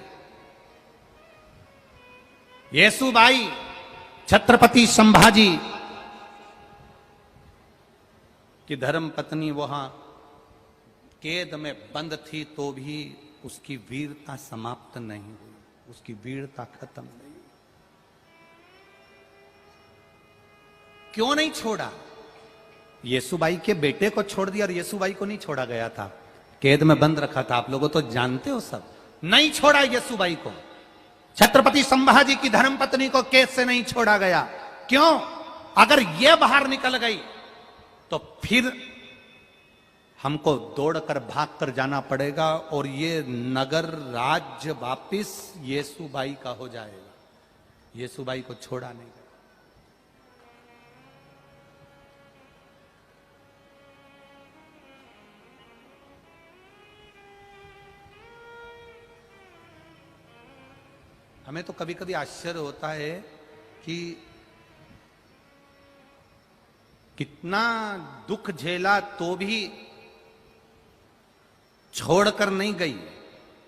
येसुबाई, छत्रपति संभाजी की धर्म पत्नी वहां कैद में बंद थी, तो भी उसकी वीरता समाप्त नहीं हुई, उसकी वीरता खत्म नहीं। क्यों नहीं छोड़ा? येसुबाई के बेटे को छोड़ दिया और येसुबाई को नहीं छोड़ा गया था, कैद में बंद रखा था। आप लोगों तो जानते हो सब। नहीं छोड़ा येसुबाई को, छत्रपति संभाजी की धर्मपत्नी को कैद से नहीं छोड़ा गया। क्यों? अगर यह बाहर निकल गई तो फिर हमको दौड़कर भागकर जाना पड़ेगा और ये नगर राज्य वापिस येसुबाई का हो जाएगा। येसुबाई को छोड़ा नहीं गया। हमें तो कभी कभी आश्चर्य होता है कि कितना दुख झेला तो भी छोड़कर नहीं गई।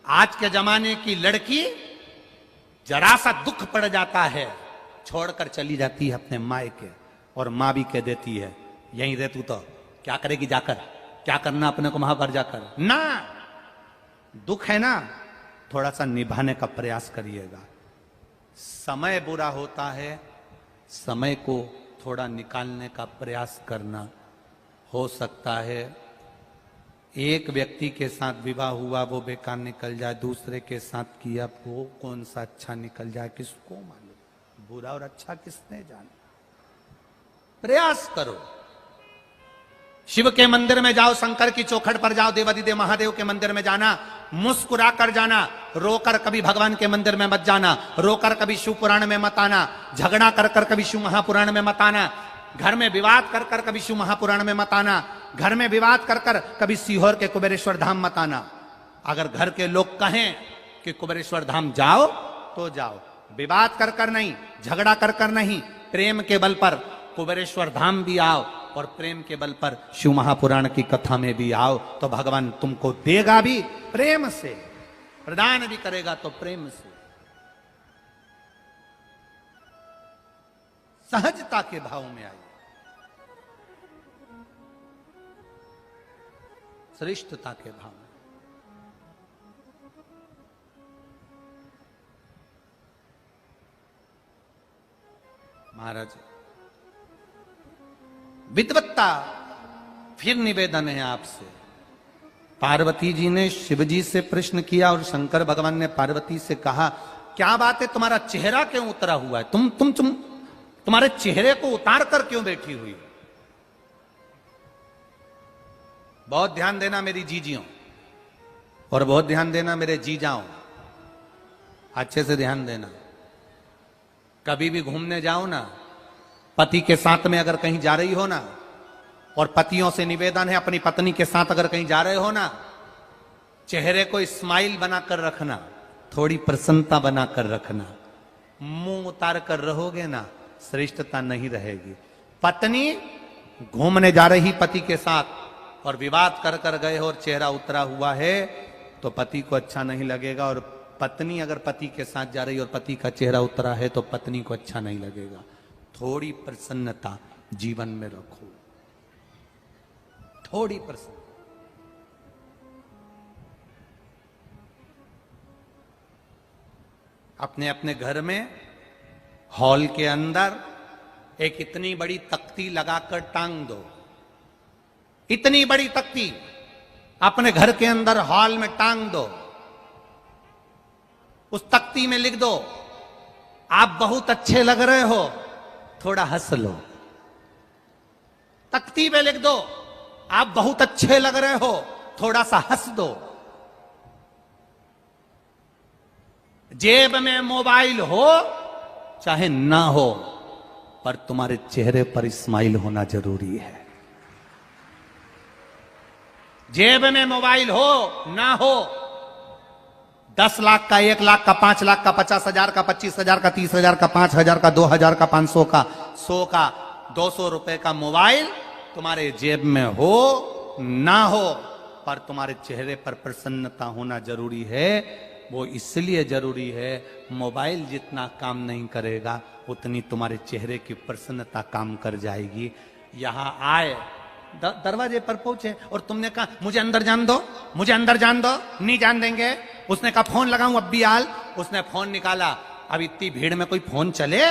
आज के जमाने की लड़की जरा सा दुख पड़ जाता है, छोड़कर चली जाती है अपने मायके, और मां भी कह देती है यहीं रह, तू तो क्या करेगी जाकर, क्या करना अपने को वहां पर जाकर। ना, दुख है ना, थोड़ा सा निभाने का प्रयास करिएगा। समय बुरा होता है, समय को थोड़ा निकालने का प्रयास करना। हो सकता है एक व्यक्ति के साथ विवाह हुआ वो बेकार निकल जाए, दूसरे के साथ किया वो कौन सा अच्छा निकल जाए, किसको मालूम। बुरा और अच्छा किसने जाना। प्रयास करो। शिव के मंदिर में जाओ, शंकर की चौखट पर जाओ, देवादिदेव महादेव के मंदिर में जाना, मुस्कुरा कर जाना। रोकर कभी भगवान के मंदिर में मत जाना, रोकर कभी शिव पुराण में मत आना, झगड़ा कर कर कभी शिव महापुराण में मत आना, घर में विवाद कर कर कभी शिव महापुराण में मत आना, घर में विवाद कर कर कभी सीहोर के कुबेरेश्वर धाम मत आना। अगर घर के लोग कहें कि कुबेरेश्वर धाम जाओ तो जाओ, विवाद कर कर नहीं, झगड़ा कर कर नहीं, प्रेम के बल पर कुबेरेश्वर धाम भी आओ और प्रेम के बल पर शिव महापुराण की कथा में भी आओ, तो भगवान तुमको देगा भी प्रेम से, प्रदान भी करेगा तो प्रेम से। सहजता के भाव में आइए, श्रेष्ठता के भाव में। महाराज विद्वत्ता, फिर निवेदन है आपसे। पार्वती जी ने शिव जी से प्रश्न किया और शंकर भगवान ने पार्वती से कहा, क्या बात है, तुम्हारा चेहरा क्यों उतरा हुआ है? तुम्हारे चेहरे को उतार कर क्यों बैठी हुई? बहुत ध्यान देना मेरी जीजियों, और बहुत ध्यान देना मेरे जीजाओं, अच्छे से ध्यान देना। कभी भी घूमने जाओ ना, पति के साथ में अगर कहीं जा रही हो ना, और पतियों से निवेदन है अपनी पत्नी के साथ अगर कहीं जा रहे हो ना, चेहरे को स्माइल बनाकर रखना, थोड़ी प्रसन्नता बनाकर रखना। मुंह उतार कर रहोगे ना, श्रेष्ठता नहीं रहेगी। पत्नी घूमने जा रही पति के साथ और विवाद कर कर गए और चेहरा उतरा हुआ है तो पति को अच्छा नहीं लगेगा, और पत्नी अगर पति के साथ जा रही और पति का चेहरा उतरा है तो पत्नी को अच्छा नहीं लगेगा। थोड़ी प्रसन्नता जीवन में रखो, थोड़ी प्रसन्नता। अपने अपने घर में हॉल के अंदर एक इतनी बड़ी तख्ती लगाकर टांग दो, इतनी बड़ी तख्ती अपने घर के अंदर हॉल में टांग दो। उस तख्ती में लिख दो, आप बहुत अच्छे लग रहे हो, थोड़ा हंस लो। तख्ती पे लिख दो, आप बहुत अच्छे लग रहे हो, थोड़ा सा हंस दो। जेब में मोबाइल हो चाहे ना हो, पर तुम्हारे चेहरे पर स्माइल होना जरूरी है। जेब में मोबाइल हो ना हो, 10 लाख का, 1 लाख का, 5 लाख का, 50,000 का, 25,000 का, 30,000 का, 5,000 का, 2,000 का, 500 का, 100 का, 200 रुपए का मोबाइल तुम्हारे जेब में हो ना हो, पर तुम्हारे चेहरे पर प्रसन्नता होना जरूरी है। वो इसलिए जरूरी है, मोबाइल जितना काम नहीं करेगा उतनी तुम्हारे चेहरे की प्रसन्नता काम कर जाएगी। यहां आए, दरवाजे पर पहुंचे और तुमने कहा मुझे अंदर जान दो, मुझे अंदर जान दो, नहीं जान देंगे। उसने कहा फोन लगाऊं अब भी आल, उसने फोन निकाला। अब इतनी भीड़ में कोई फोन चले,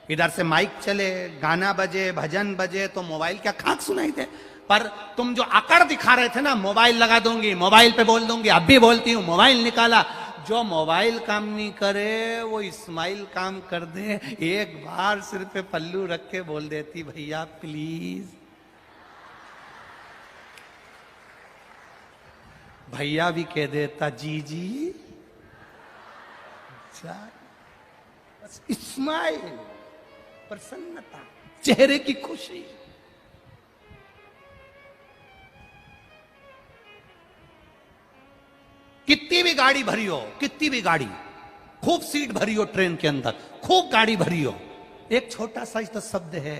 इधर से माइक चले, गाना बजे, भजन बजे, तो मोबाइल क्या खाक सुनाई दे। पर तुम जो अकड़ दिखा रहे थे ना, मोबाइल लगा दूंगी, मोबाइल पे बोल दूंगी, अब भी बोलती हूं, मोबाइल निकाला। जो मोबाइल काम नहीं करे वो इस्माइल काम कर दे। एक बार सिर पे पल्लू रख के बोल देती, भैया प्लीज। भैया भी कह देता जी जी, बस इस्माइल, प्रसन्नता, चेहरे की खुशी। कितनी भी गाड़ी भरी हो, कितनी भी गाड़ी, खूब सीट भरी हो ट्रेन के अंदर, खूब गाड़ी भरी हो, एक छोटा सा तो शब्द है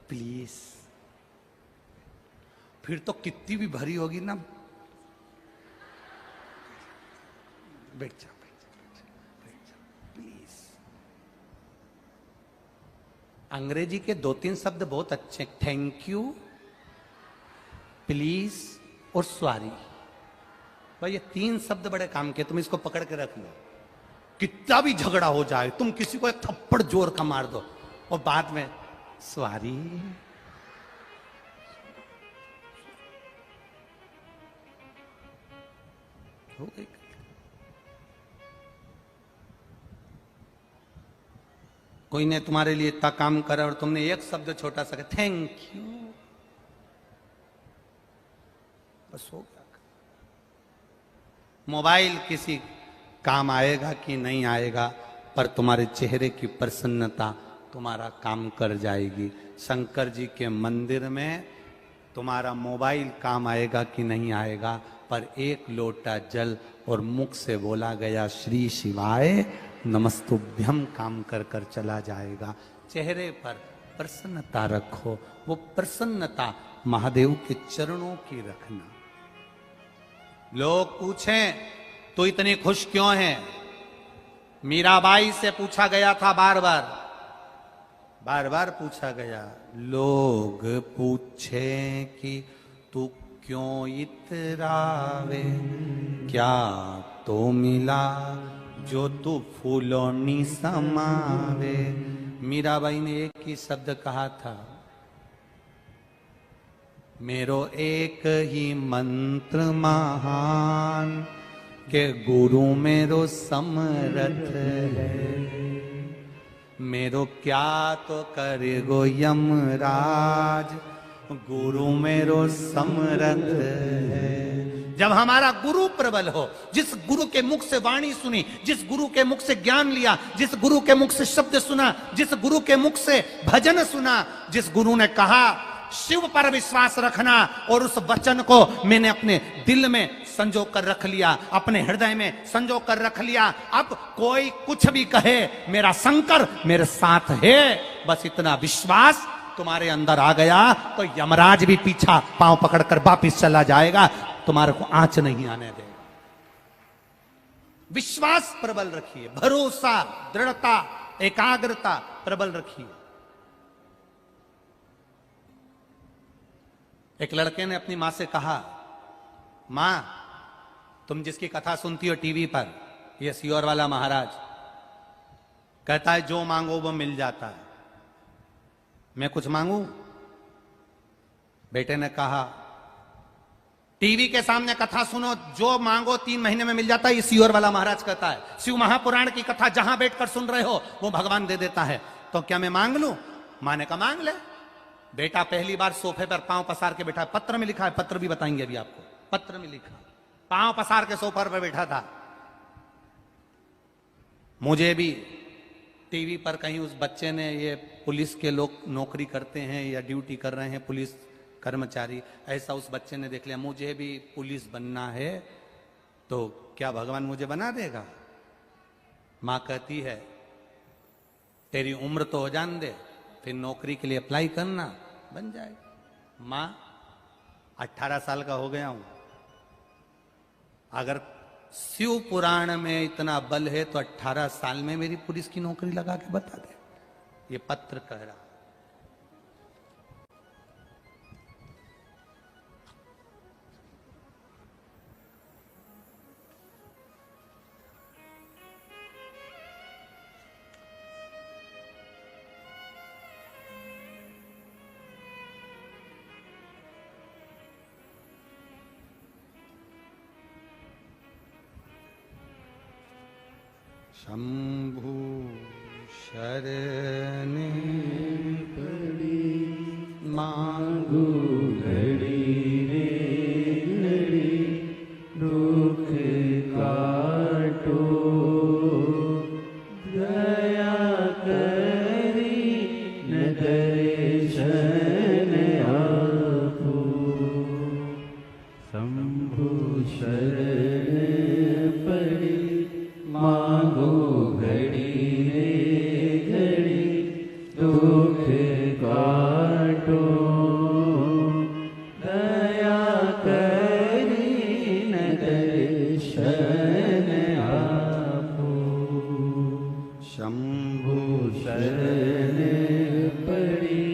प्लीज, फिर तो कितनी भी भरी होगी ना, बैठ जा, प्लीज। अंग्रेजी के 2-3 शब्द बहुत अच्छे, थैंक यू, प्लीज और सॉरी। भाई ये 3 शब्द बड़े काम के, तुम इसको पकड़ के रख लो। कितना भी झगड़ा हो जाए, तुम किसी को एक थप्पड़ जोर का मार दो और बाद में सॉरी। हो गई। कोई ने तुम्हारे लिए इतना काम करा और तुमने एक शब्द छोटा सा थैंक यू, बस हो गया। मोबाइल किसी काम आएगा कि नहीं आएगा, पर तुम्हारे चेहरे की प्रसन्नता तुम्हारा काम कर जाएगी। शंकर जी के मंदिर में तुम्हारा मोबाइल काम आएगा कि नहीं आएगा, पर एक लोटा जल और मुख से बोला गया श्री शिवाय नमस्तुभ्यम काम कर कर चला जाएगा। चेहरे पर प्रसन्नता रखो, वो प्रसन्नता महादेव के चरणों की रखना। लोग पूछें तो इतनी खुश क्यों है? मीराबाई से पूछा गया था, बार बार पूछा गया। लोग पूछे कि तू क्यों इतरावे, क्या तो मिला जो तू फूलों नी समावे। मीराबाई ने एक ही शब्द कहा था, मेरो एक ही मंत्र महान के गुरु मेरो समरथ है। मेरो क्या तो करे गो यमराज, गुरु मेरो समरथ है। जब हमारा गुरु प्रबल हो, जिस गुरु के मुख से वाणी सुनी, जिस गुरु के मुख से ज्ञान लिया, जिस गुरु के मुख से शब्द सुना, जिस गुरु के मुख से भजन सुना, जिस गुरु ने कहा शिव पर विश्वास रखना, और उस वचन को मैंने अपने दिल में संजो कर रख लिया, अपने हृदय में संजो कर रख लिया। अब कोई कुछ भी कहे, मेरा शंकर मेरे साथ है, बस इतना विश्वास तुम्हारे अंदर आ गया तो यमराज भी पीछा पांव पकड़कर वापिस चला जाएगा, तुम्हारे को आंच नहीं आने देगा। विश्वास प्रबल रखिए, भरोसा, दृढ़ता, एकाग्रता प्रबल रखिए। एक लड़के ने अपनी मां से कहा, मां तुम जिसकी कथा सुनती हो टीवी पर, ये सियोर वाला महाराज कहता है जो मांगो वो मिल जाता है, मैं कुछ मांगू? बेटे ने कहा टीवी के सामने कथा सुनो, जो मांगो 3 महीने में मिल जाता है, ये सियोर वाला महाराज कहता है। शिव महापुराण की कथा जहां बैठकर सुन रहे हो वो भगवान दे देता है, तो क्या मैं मांग लूं? मां ने कहा मांग ले। बेटा पहली बार सोफे पर पांव पसार के बैठा है, पत्र में लिखा है, पत्र भी बताएंगे अभी आपको, पत्र में लिखा, पांव पसार के सोफे पर बैठा था। मुझे भी टीवी पर कहीं उस बच्चे ने, ये पुलिस के लोग नौकरी करते हैं या ड्यूटी कर रहे हैं पुलिस कर्मचारी, ऐसा उस बच्चे ने देख लिया, मुझे भी पुलिस बनना है, तो क्या भगवान मुझे बना देगा? मां कहती है तेरी उम्र तो हो जान दे, फिर नौकरी के लिए अप्लाई करना, बन जाएगा। मां 18 साल का हो गया हूं, अगर शिव पुराण में इतना बल है तो 18 साल में मेरी पुलिस की नौकरी लगा के बता दे, ये पत्र कह रहा। शंभु शरण पड़ी मांगू घड़ी रे घड़ी, दुख काटो दया करी न दर्शन आपो। शंभु शरण पड़ी मांगो घड़ी रे घड़ी, दुख काटो दया करी न दर्शन आपो। शंभु शरण पड़ी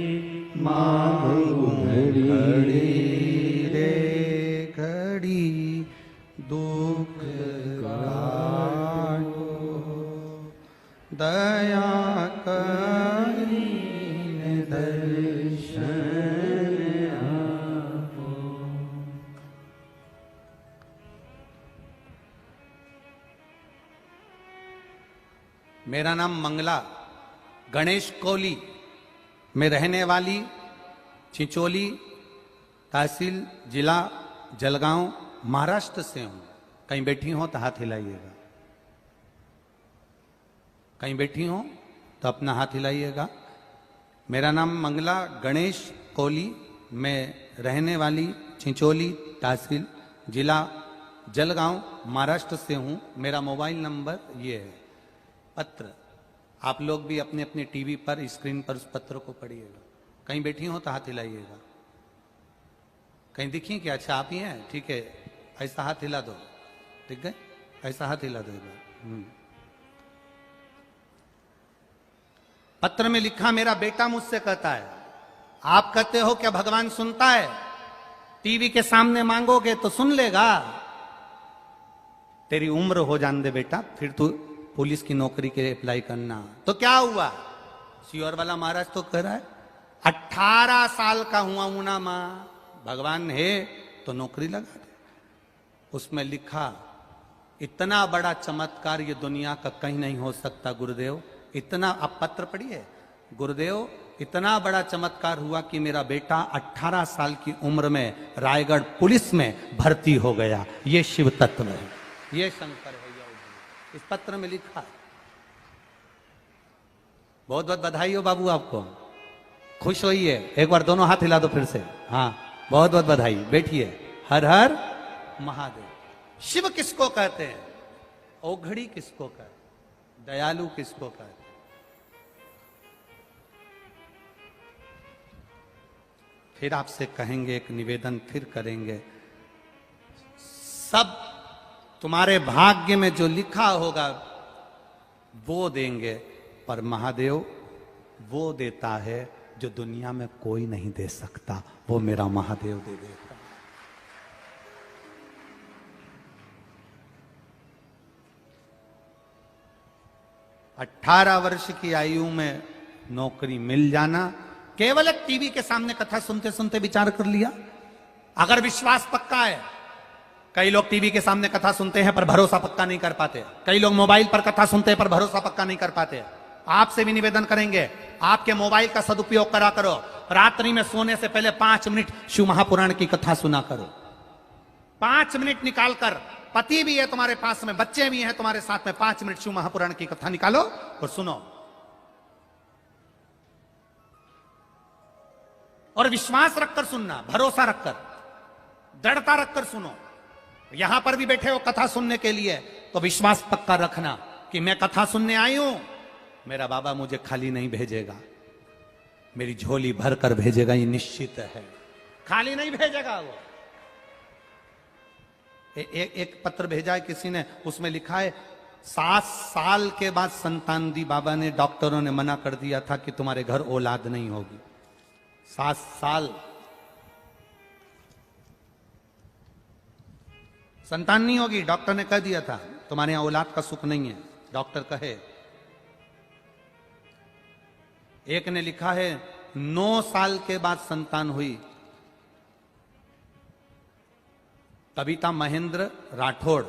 मांगो घड़ी रे घड़ी, दुख दया करी दर्शन आपो। मेरा नाम मंगला गणेश कोली, मैं रहने वाली चिंचोली तहसील जिला जलगांव महाराष्ट्र से हूं। कहीं बैठी हो तो हाथ हिलाइएगा, कहीं बैठी हो तो अपना हाथ हिलाइएगा। मेरा नाम मंगला गणेश कोली, मैं रहने वाली चिंचोली तहसील जिला जलगांव महाराष्ट्र से हूं। मेरा मोबाइल नंबर ये है। पत्र आप लोग भी अपने अपने टीवी पर स्क्रीन पर उस पत्र को पढ़िएगा। कहीं बैठी हो तो हाथ हिलाइएगा, कहीं दिखी क्या? अच्छा आप ही हैं, ठीक है, ऐसा हाथ हिला दो, ठीक है, ऐसा हाथ हिला दो। पत्र में लिखा, मेरा बेटा मुझसे कहता है, आप कहते हो क्या भगवान सुनता है? टीवी के सामने मांगोगे तो सुन लेगा। तेरी उम्र हो जान दे बेटा, फिर तू पुलिस की नौकरी के लिए अप्लाई करना। तो क्या हुआ? सियोर वाला महाराज तो कह रहा है 18 साल का हुआ हूं ना मां, भगवान है तो नौकरी लगा दे। उसमें लिखा इतना बड़ा चमत्कार ये दुनिया का कहीं नहीं हो सकता गुरुदेव। इतना, आप पत्र पढ़िए, गुरुदेव इतना बड़ा चमत्कार हुआ कि मेरा बेटा 18 साल की उम्र में रायगढ़ पुलिस में भर्ती हो गया। ये शिव तत्व है, ये शंकर है, ये इस पत्र में लिखा है। बहुत बहुत बधाई हो बाबू आपको, खुश होइए। एक बार दोनों हाथ हिला दो फिर से। हाँ, बहुत बहुत बधाई। बैठिए। हर हर महादेव। शिव किसको कहते हैं? औघड़ी किसको कहते हैं? दयालु किसको कहते हैं? फिर आपसे कहेंगे, एक निवेदन फिर करेंगे, सब तुम्हारे भाग्य में जो लिखा होगा वो देंगे, पर महादेव वो देता है जो दुनिया में कोई नहीं दे सकता, वो मेरा महादेव दे देता। 18 वर्ष की आयु में नौकरी मिल जाना, केवल एक टीवी के सामने कथा सुनते सुनते विचार कर लिया। अगर विश्वास पक्का है, कई लोग टीवी के सामने कथा सुनते हैं पर भरोसा पक्का नहीं कर पाते, कई लोग मोबाइल पर कथा सुनते हैं पर भरोसा पक्का नहीं कर पाते। आपसे भी निवेदन करेंगे, आपके मोबाइल का सदुपयोग करा करो। रात्रि में सोने से पहले 5 मिनट शिव महापुराण की कथा सुना करो। 5 मिनट निकालकर, पति भी है तुम्हारे पास में, बच्चे भी हैं तुम्हारे साथ में, 5 मिनट शिव महापुराण की कथा निकालो और सुनो। और विश्वास रखकर सुनना, भरोसा रखकर, दृढ़ता रखकर सुनो। यहां पर भी बैठे हो कथा सुनने के लिए, तो विश्वास पक्का रखना कि मैं कथा सुनने आई हूं, मेरा बाबा मुझे खाली नहीं भेजेगा, मेरी झोली भर कर भेजेगा, ये निश्चित है, खाली नहीं भेजेगा वो। एक पत्र भेजा है किसी ने, उसमें लिखा है 7 साल के बाद संतान दी। बाबा ने, डॉक्टरों ने मना कर दिया था कि तुम्हारे घर औलाद नहीं होगी। 7 साल संतान नहीं होगी, डॉक्टर ने कह दिया था, तुम्हारे यहां औलाद का सुख नहीं है, डॉक्टर कहे। एक ने लिखा है 9 साल के बाद संतान हुई। कविता महेंद्र राठौड़,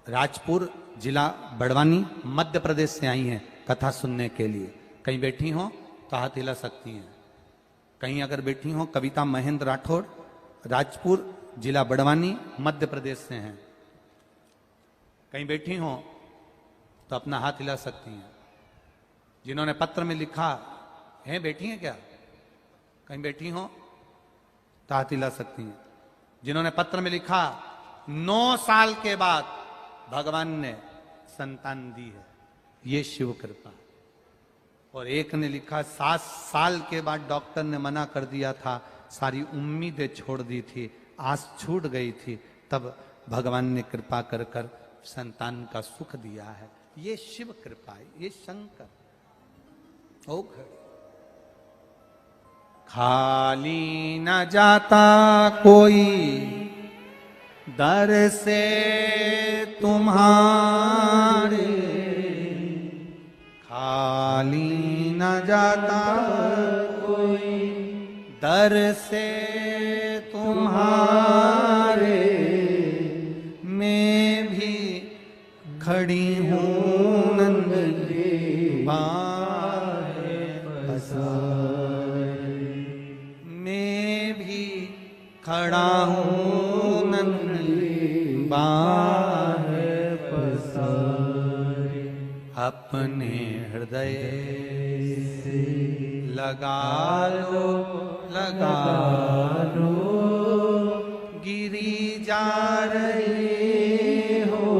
राजपुर जिला बड़वानी, मध्य प्रदेश से आई हैं कथा सुनने के लिए। कहीं बैठी हो तो हाथ हिला सकती हैं। कहीं अगर बैठी हो, कविता महेंद्र राठौड़, राजपुर जिला बड़वानी, मध्य प्रदेश से हैं, कहीं बैठी हो तो अपना हाथ हिला सकती हैं। जिन्होंने पत्र में लिखा है, बैठी हैं क्या? कहीं बैठी हो तो हाथ हिला सकती हैं। जिन्होंने पत्र में लिखा 9 साल के बाद भगवान ने संतान दी है, ये शिव कृपा। और एक ने लिखा 7 साल के बाद डॉक्टर ने मना कर दिया था, सारी उम्मीदें छोड़ दी थी, आस छूट गई थी, तब भगवान ने कृपा कर कर संतान का सुख दिया है। ये शिव कृपा है, ये शंकर। ओ खाली न जाता कोई दर से तुम्हारे, खाली न जाता कोई दर से तुम्हारे, मैं भी खड़ी हूँ नंगे बाहें पसारे, मैं भी खड़ा हूँ नंगे बाहें पसारे, अपने हृदय से लगा लो, लगा लो, गिरी जा रही हो,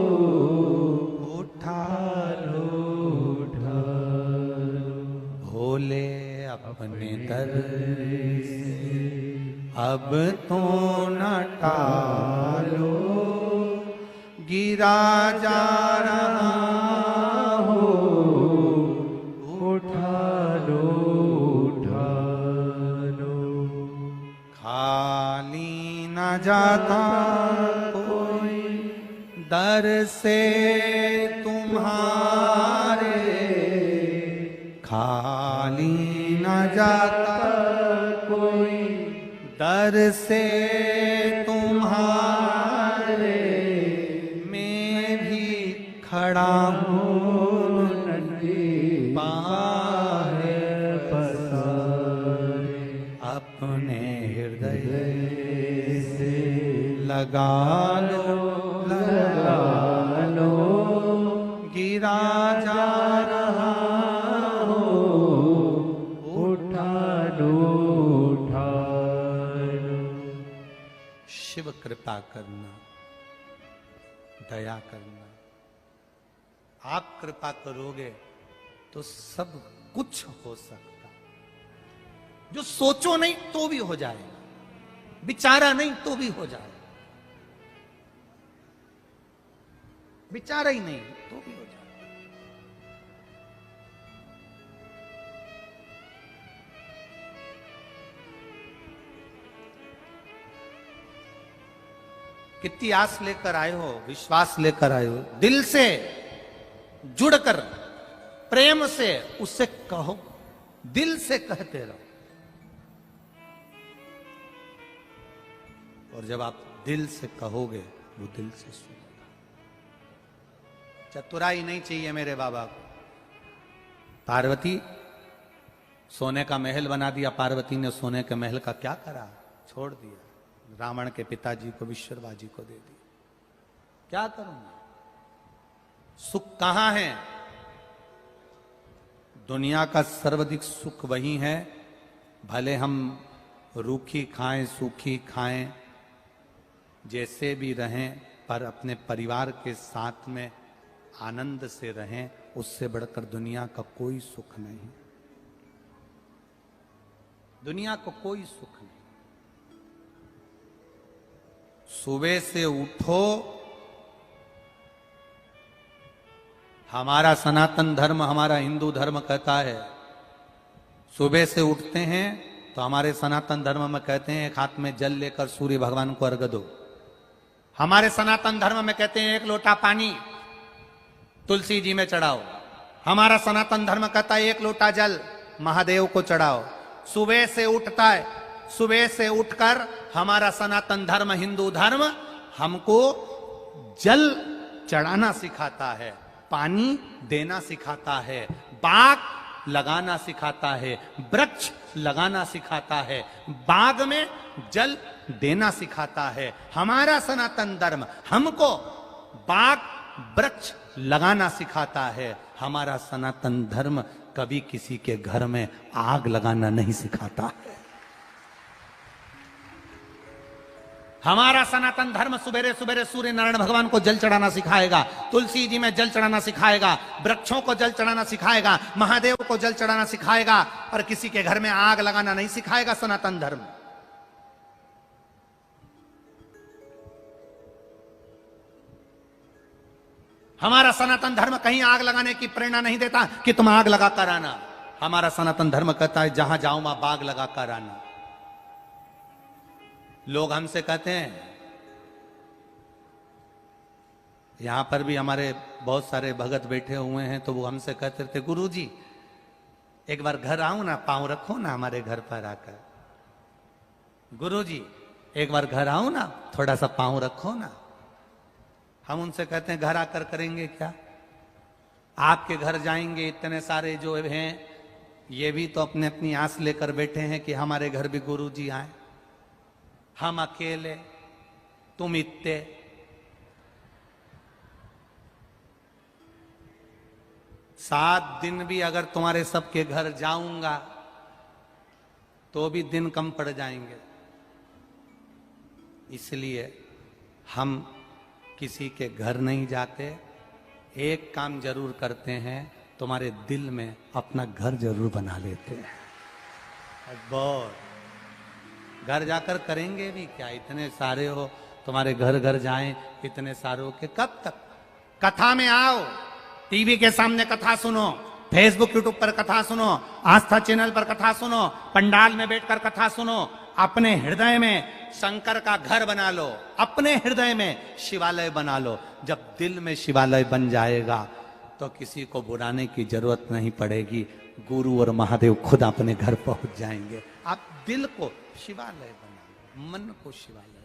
उठा लो, उठा लो, भोले अपने दर से अब तो न टालो, गिरा जा रहा हो, उठा लो, उठा लो, खाली न जाता कोई दर से तुम्हारे, खाली न जाता कोई दर से तुम्हारे, मैं भी खड़ा हूँ बाहे पसारे, अपने हृदय से लगा लो गिरा जा रहा हो, उठा लो। शिव कृपा करना, दया करना। आप कृपा करोगे तो सब कुछ हो सकता। जो सोचो नहीं तो भी हो जाएगा, विचारा नहीं तो भी हो जाएगा, विचारा ही नहीं तो भी हो जाएगा। कितनी आस लेकर आए हो, विश्वास लेकर आए हो, दिल से जुड़कर प्रेम से उससे कहो, दिल से कहते रहो। और जब आप दिल से कहोगे वो दिल से सुनेगा। चतुराई नहीं चाहिए मेरे बाबा को। पार्वती सोने का महल बना दिया, पार्वती ने सोने के महल का क्या करा, छोड़ दिया। रावण के पिताजी को, विश्वकर्मा जी को दे दिया। क्या करूंगा, सुख कहां है? दुनिया का सर्वाधिक सुख वही है, भले हम रूखी खाएं सूखी खाएं, जैसे भी रहें, पर अपने परिवार के साथ में आनंद से रहें। उससे बढ़कर दुनिया का कोई सुख नहीं, दुनिया को कोई सुख नहीं। सुबह से उठो, हमारा सनातन धर्म, हमारा हिंदू धर्म कहता है, सुबह से उठते हैं तो हमारे सनातन धर्म में कहते हैं एक हाथ में जल लेकर सूर्य भगवान को अर्घ दो। हमारे सनातन धर्म में कहते हैं एक लोटा पानी तुलसी जी में चढ़ाओ। हमारा सनातन धर्म कहता है एक लोटा जल महादेव को चढ़ाओ। सुबह से उठता है, सुबह से उठकर हमारा सनातन धर्म, हिंदू धर्म हमको जल चढ़ाना सिखाता है, पानी देना सिखाता है, बाग लगाना सिखाता है, वृक्ष लगाना सिखाता है, बाग में जल देना सिखाता है। हमारा सनातन धर्म हमको बाग वृक्ष लगाना सिखाता है। हमारा सनातन धर्म कभी किसी के घर में आग लगाना नहीं सिखाता है। हमारा सनातन धर्म सुबेरे सुबेरे सूर्य नारायण भगवान को जल चढ़ाना सिखाएगा, तुलसी जी में जल चढ़ाना सिखाएगा, वृक्षों को जल चढ़ाना सिखाएगा, महादेव को जल चढ़ाना सिखाएगा, और किसी के घर में आग लगाना नहीं सिखाएगा सनातन धर्म। हमारा सनातन धर्म कहीं आग लगाने की प्रेरणा नहीं देता कि तुम आग लगा कर आना। हमारा सनातन धर्म कहता है जहां जाओ वहां बाग लगा कर आना। लोग हमसे कहते हैं, यहां पर भी हमारे बहुत सारे भगत बैठे हुए हैं, तो वो हमसे कहते थे गुरुजी एक बार घर आओ ना, पांव रखो ना हमारे घर पर आकर। गुरुजी एक बार घर आओ ना, थोड़ा सा पांव रखो ना। हम उनसे कहते हैं घर आकर करेंगे क्या? आपके घर जाएंगे, इतने सारे जो हैं ये भी तो अपने अपनी आस लेकर बैठे हैं कि हमारे घर भी गुरुजी आए। हम अकेले, तुम इतने। सात दिन भी अगर तुम्हारे सबके घर जाऊंगा तो भी दिन कम पड़ जाएंगे। इसलिए हम किसी के घर नहीं जाते, एक काम जरूर करते हैं, तुम्हारे दिल में अपना घर जरूर बना लेते हैं। बहुत घर जाकर करेंगे भी क्या? इतने सारे हो, तुम्हारे घर घर जाएं इतने सारे हो के कब तक? कथा में आओ, टीवी के सामने कथा सुनो, फेसबुक यूट्यूब पर कथा सुनो, आस्था चैनल पर कथा सुनो, पंडाल में बैठकर कथा सुनो। अपने हृदय में शंकर का घर बना लो, अपने हृदय में शिवालय बना लो। जब दिल में शिवालय बन जाएगा तो किसी को बुलाने की जरूरत नहीं पड़ेगी, गुरु और महादेव खुद अपने घर पहुंच जाएंगे। आप दिल को शिवालय बनाओ, मन को शिवालय